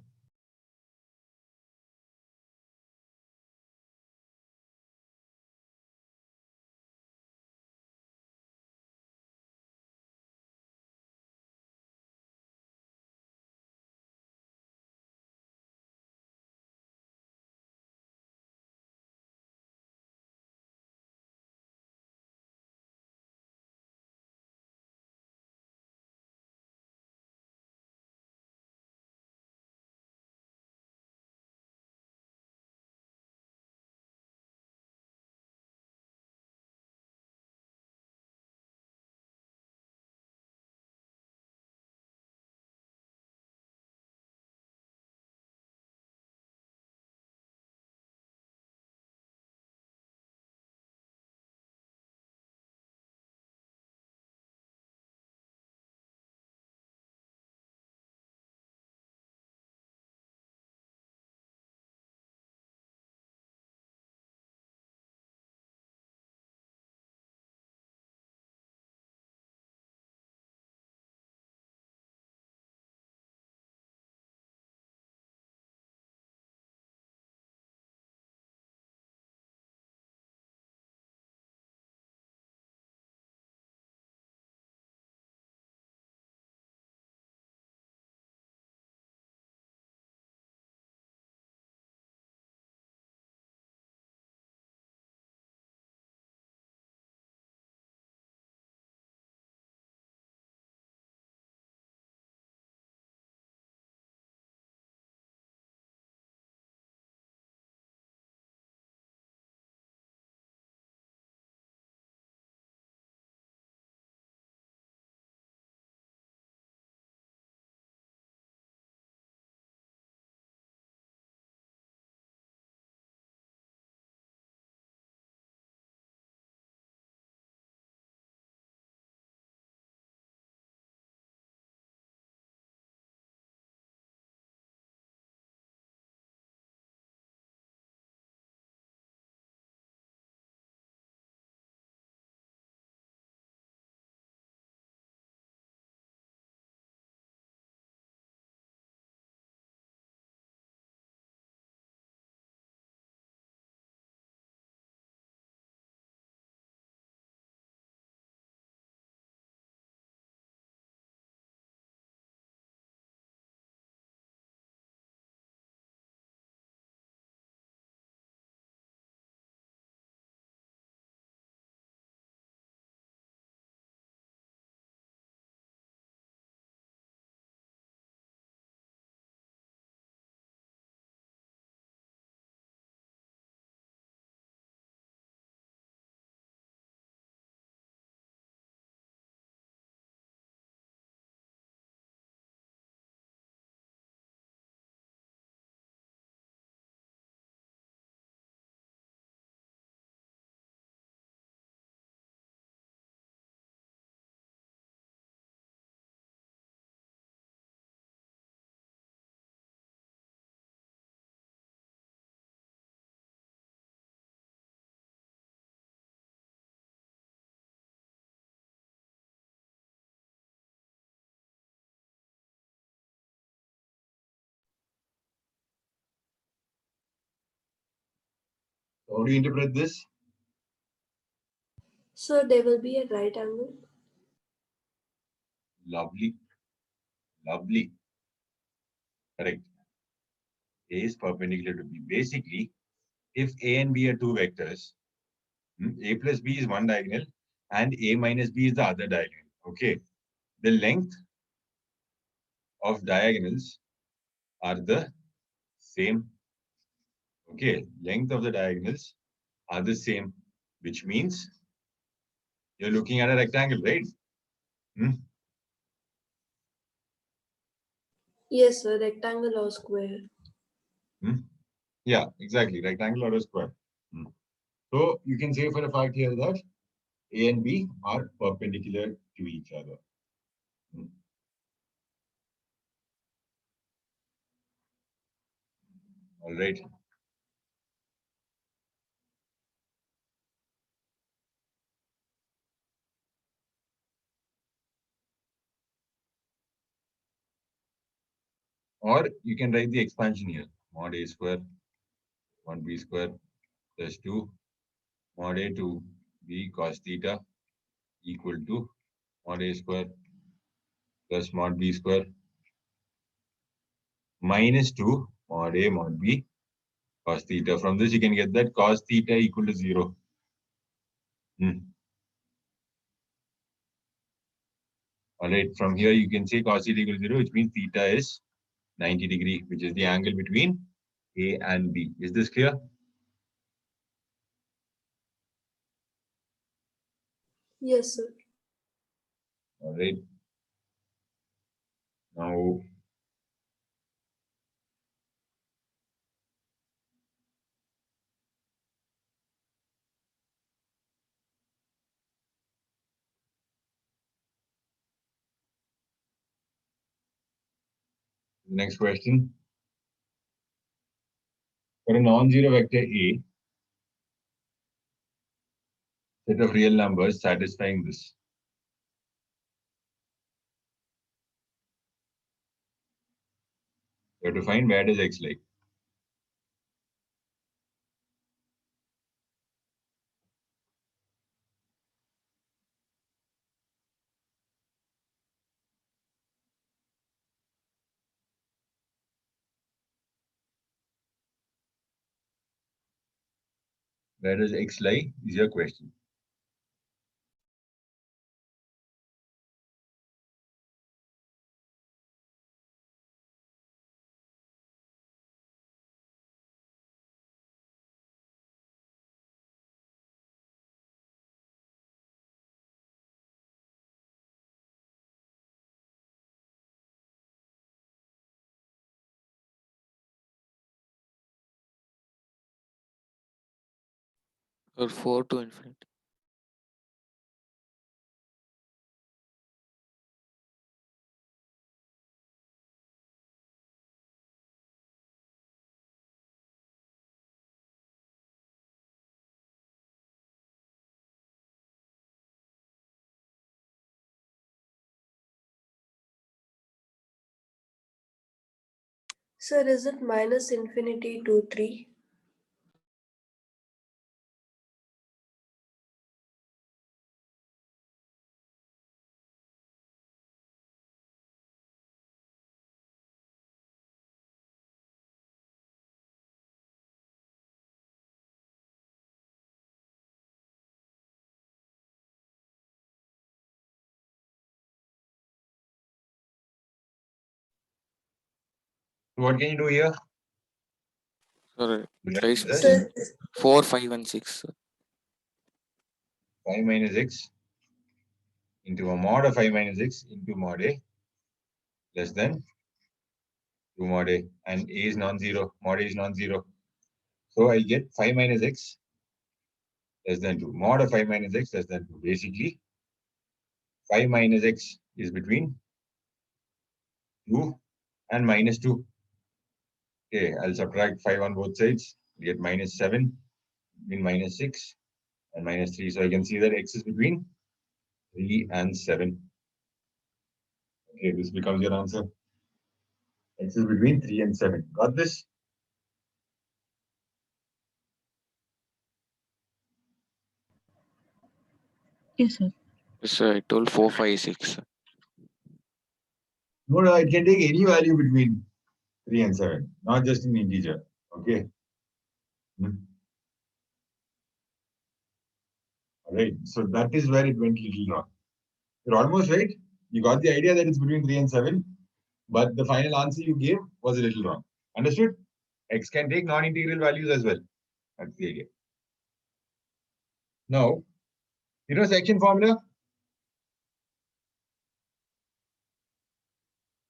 How do you interpret this? So there will be a right angle. Lovely. Lovely. Correct. A is perpendicular to B. Basically, if A and B are two vectors, A plus B is one diagonal and A minus B is the other diagonal. Okay. The length of diagonals are the same. Okay. Length of the diagonals are the same, which means you're looking at a rectangle, right? Yes, sir, rectangle or square. Yeah, exactly. Rectangle or a square. So you can say for a fact here that A and B are perpendicular to each other. All right. Or you can write the expansion here. Mod A square, 1B square plus 2 mod A to B cos theta equal to mod A square plus mod B square minus 2 mod A mod B cos theta. From this, you can get that cos theta equal to 0. All right. From here, you can say cos theta equal to 0, which means theta is 90 degree, which is the angle between A and B. Is this clear? Yes, sir. All right. Now, next question. For a non-zero vector A, set of real numbers satisfying this. You have to find where does X lie. Where does X lie is your question. Or 4 to infinity. Sir, is it minus infinity to 3? What can you do here? Sorry, Right, trace this Sir, 4, 5, and 6. 5 minus X into a mod of 5 minus X into mod A less than 2 mod A. And A is non-zero. Mod A is non-zero. So I get 5 minus X less than 2. Mod of 5 minus X less than 2. Basically, 5 minus X is between 2 and minus 2. Okay, I'll subtract 5 on both sides. We get minus 7 between minus 6 and minus 3. So I can see that X is between 3 and 7. Okay, this becomes your answer. X is between 3 and 7. Got this? Yes, sir. Sir, I told 4, 5, 6. No, it can take any value between 3 and 7, not just an integer. Okay. All right. So that is where it went a little wrong. You're almost right. You got the idea that it's between 3 and 7, but the final answer you gave was a little wrong. Understood? X can take non-integral values as well. That's the idea. Now, you know section formula?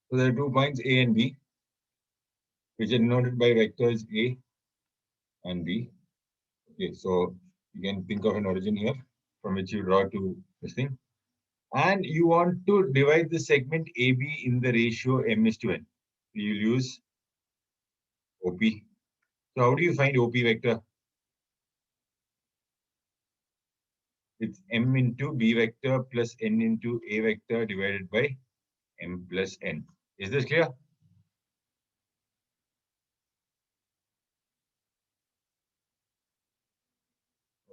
So there are 2 points A and B, which are denoted by vectors A and B. Okay, so you can think of an origin here from which you draw to this thing. And you want to divide the segment AB in the ratio m:1. You will use OP. So how do you find OP vector? It's m into B vector plus n into A vector divided by m plus n. Is this clear?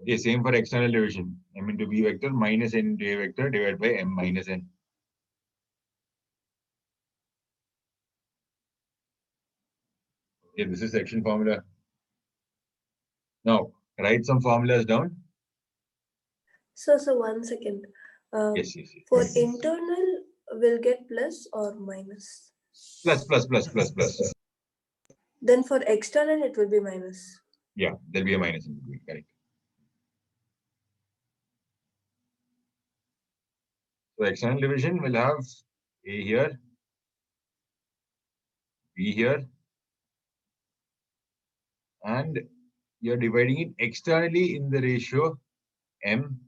Okay, same for external division. M into B vector minus n into A vector divided by m minus n. Okay, this is section formula. Now, write some formulas down. So 1 second. Yes. For internal, we'll get plus or minus. Plus. Then for external, it will be minus. Yeah, there'll be a minus in between, correct. So external division will have A here, B here, and you're dividing it externally in the ratio m:n.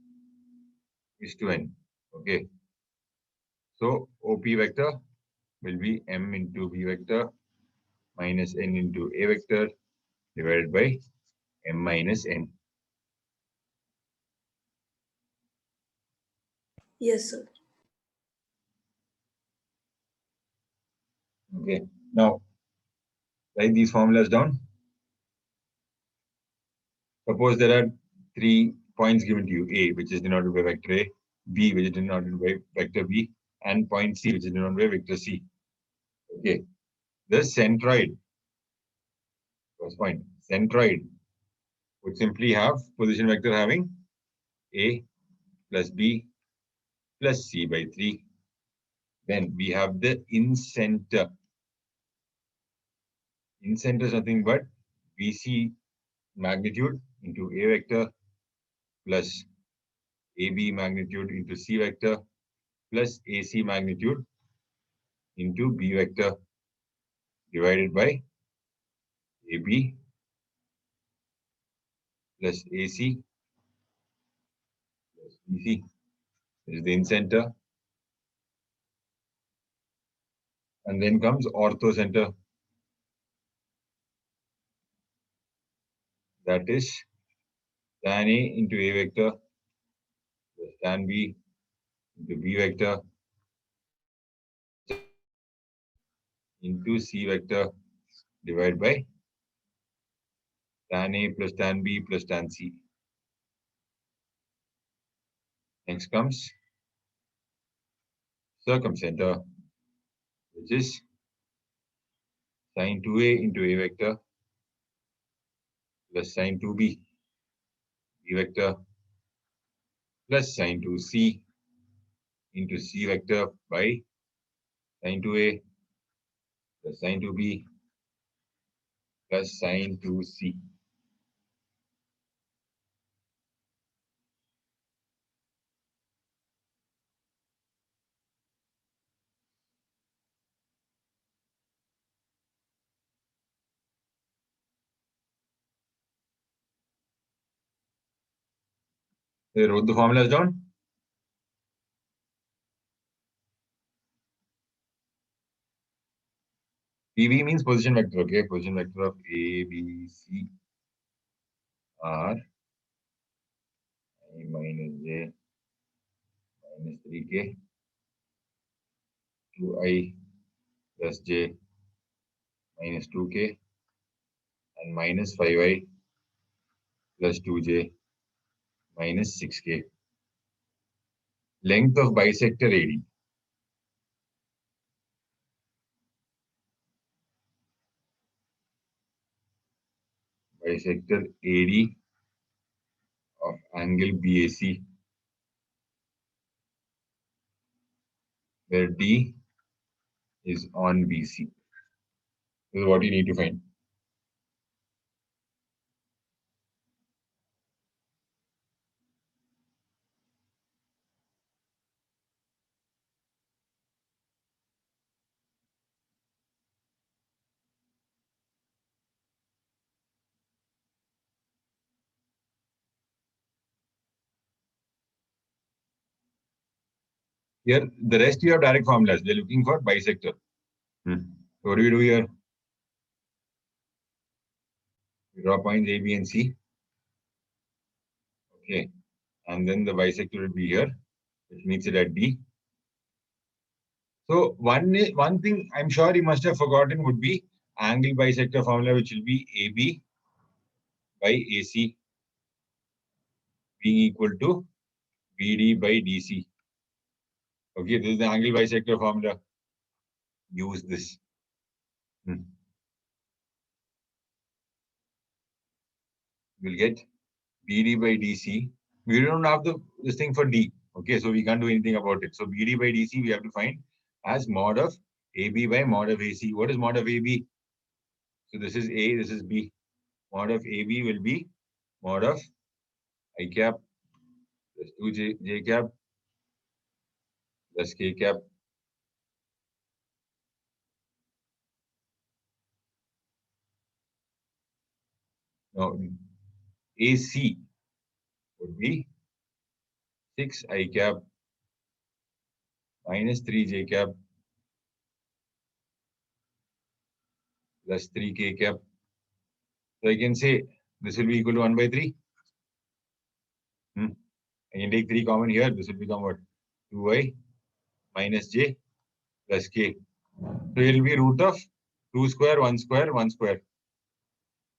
Okay. So OP vector will be m into B vector minus n into A vector divided by m minus n. Yes, sir. Okay. Now, write these formulas down. Suppose there are 3 points given to you: A, which is denoted by vector A, B, which is denoted by vector B, and point C, which is denoted by vector C. Okay. The centroid, first point, centroid would simply have position vector having A plus B plus C by 3. Then we have the incenter. Incenter is nothing but BC magnitude into A vector plus AB magnitude into C vector plus AC magnitude into B vector divided by AB plus AC plus BC. This is the incenter. And then comes orthocenter. That is tan A into A vector plus tan B into B vector into C vector divided by tan A plus tan B plus tan C. Next comes circumcenter, which is sin 2A into A vector plus sin 2B B vector plus sin 2C into C vector by sin 2A plus sin 2B plus sin 2C. They wrote the formulas down. PV means position vector, okay? Position vector of A, B, C are I minus J minus 3K 2I plus J minus 2K and minus 5I plus 2J minus 6K. length of bisector AD. Bisector AD of angle BAC, where D is on BC. This is what you need to find. Here, the rest you have direct formulas. They're looking for bisector. What do we do here? We draw points A, B, and C. Okay. And then the bisector will be here, which meets it at D. So one thing I'm sure you must have forgotten would be angle bisector formula, which will be AB by AC being equal to BD by DC. Okay, this is the angle bisector formula. Use this. We'll get BD by DC. We don't have this thing for D. Okay, so we can't do anything about it. So BD by DC we have to find as mod of AB by mod of AC. What is mod of AB? So this is A, this is B. Mod of AB will be mod of I cap plus 2J cap plus K cap. Now AC would be 6 I cap minus 3J cap plus 3K cap. So I can say this will be equal to 1 by 3. I can take 3 common here. This will become what? 2y minus j plus k. So it will be root of 2 square, 1 square, 1 square.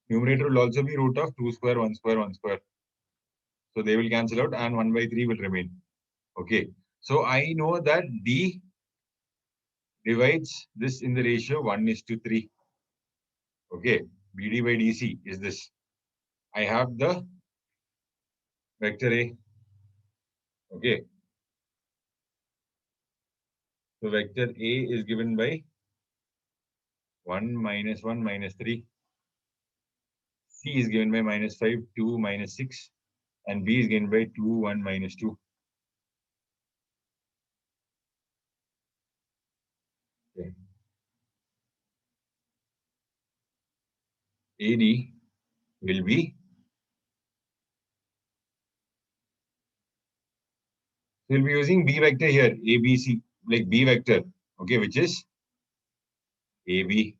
Numerator will also be root of 2 square, 1 square, 1 square. So they will cancel out and 1 by 3 will remain. Okay. So I know that D divides this in the ratio 1:3. Okay. BD by DC is this. I have the vector A. Okay. So vector A is given by 1 minus 1 minus 3. C is given by minus 5, 2 minus 6. And B is given by 2, 1 minus 2. Okay. AD will be, we'll be using B vector here, ABC, like B vector, okay, which is AB.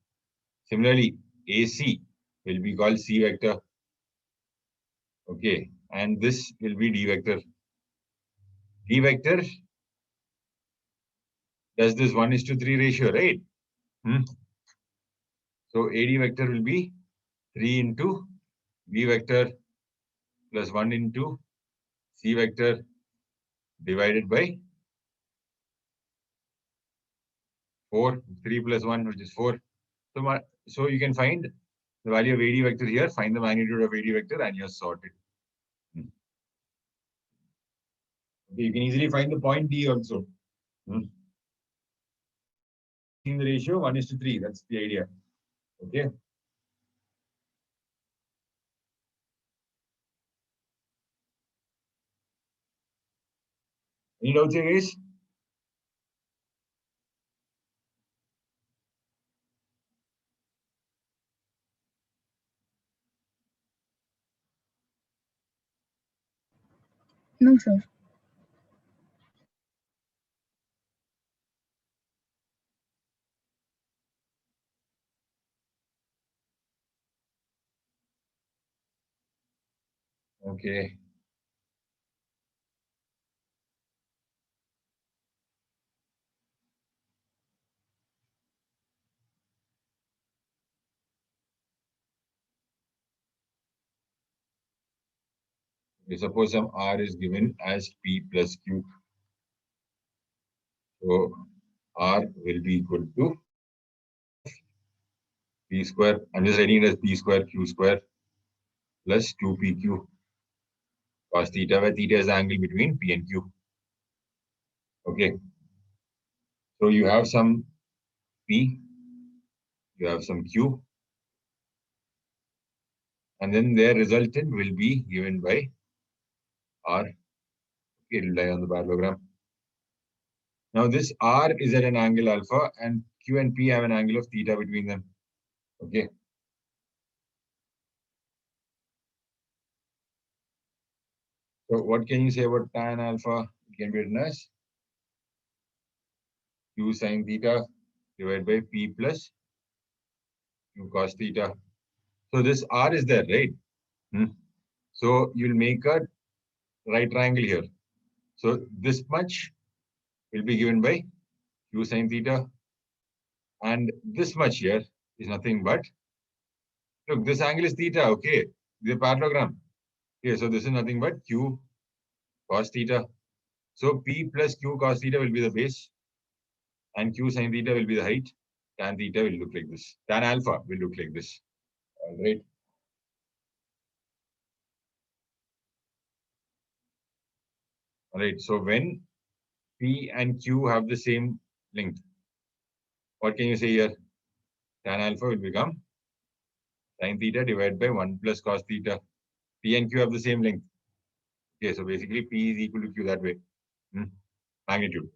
Similarly, AC will be called C vector, okay, and this will be D vector. D vector does this 1:3 ratio, right? So AD vector will be 3 into B vector plus 1 into C vector divided by 4, 3 plus 1, which is 4. So you can find the value of AD vector here, find the magnitude of AD vector, and you're sorted. Okay, you can easily find the point D also. In the ratio 1:3, that's the idea. Okay. Any doubts here, guys? No, sir. Okay. Okay, suppose some R is given as P plus Q. So R will be equal to P square. I'm just writing it as P square Q square plus 2PQ cos theta, where theta is the angle between P and Q. Okay. So you have some P, you have some Q, and then their resultant will be given by R. It will lie on the parallelogram. Now this R is at an angle alpha, and Q and P have an angle of theta between them. Okay. So what can you say about tan alpha? It can be written as Q sin theta divided by P plus Q cos theta. So this R is there, right? So you'll make a right triangle here. So this much will be given by Q sin theta. And this much here is nothing but, look, this angle is theta, okay? The parallelogram. Okay, so this is nothing but Q cos theta. So P plus Q cos theta will be the base, and Q sin theta will be the height. Tan theta will look like this. Tan alpha will look like this. All right. All right. So when P and Q have the same length, what can you say here? Tan alpha will become sin theta divided by 1 plus cos theta. P and Q have the same length. Okay, so basically P is equal to Q that way. Magnitude.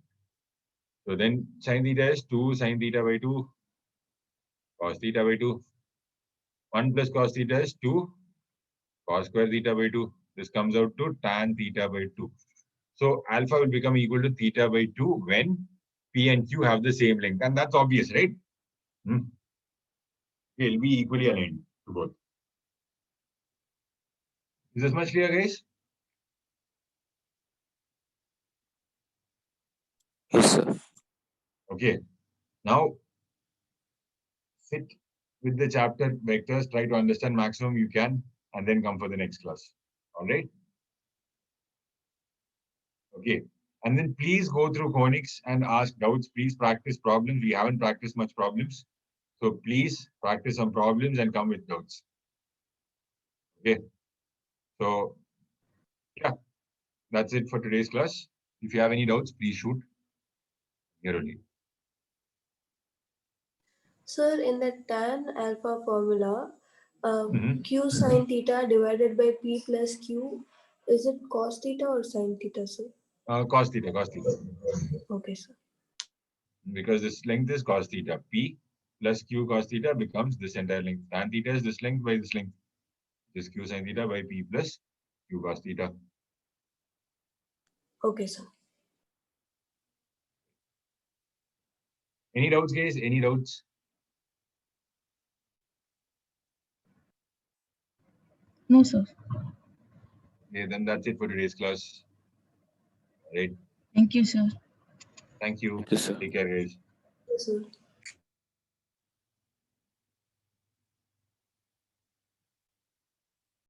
So then sin theta is 2 sin theta by 2 cos theta by 2. 1 plus cos theta is 2 cos square theta by 2. This comes out to tan theta by 2. So alpha will become equal to theta by 2 when P and Q have the same length. And that's obvious, right? It will be equally aligned to both. Is this much clear, guys? Yes, sir. Okay. Now, sit with the chapter vectors, try to understand maximum you can, and then come for the next class. All right? Okay. And then please go through conics and ask doubts. Please practice problems. We haven't practiced much problems. So please practice some problems and come with doubts. Okay. So, yeah, that's it for today's class. If you have any doubts, please shoot here only. Sir, in the tan alpha formula, Mhm. Q sin theta divided by P plus Q, is it cos theta or sin theta, sir? Cos theta, cos theta. Okay, sir. Because this length is cos theta. P plus Q cos theta becomes this entire length. Tan theta is this length by this length. This Q sin theta by P plus Q cos theta. Okay, sir. Any doubts, guys? Any doubts? No, sir. Okay, then that's it for today's class. All right. Thank you, sir. Thank you. Thank you, sir. Take care, guys. Yes, sir.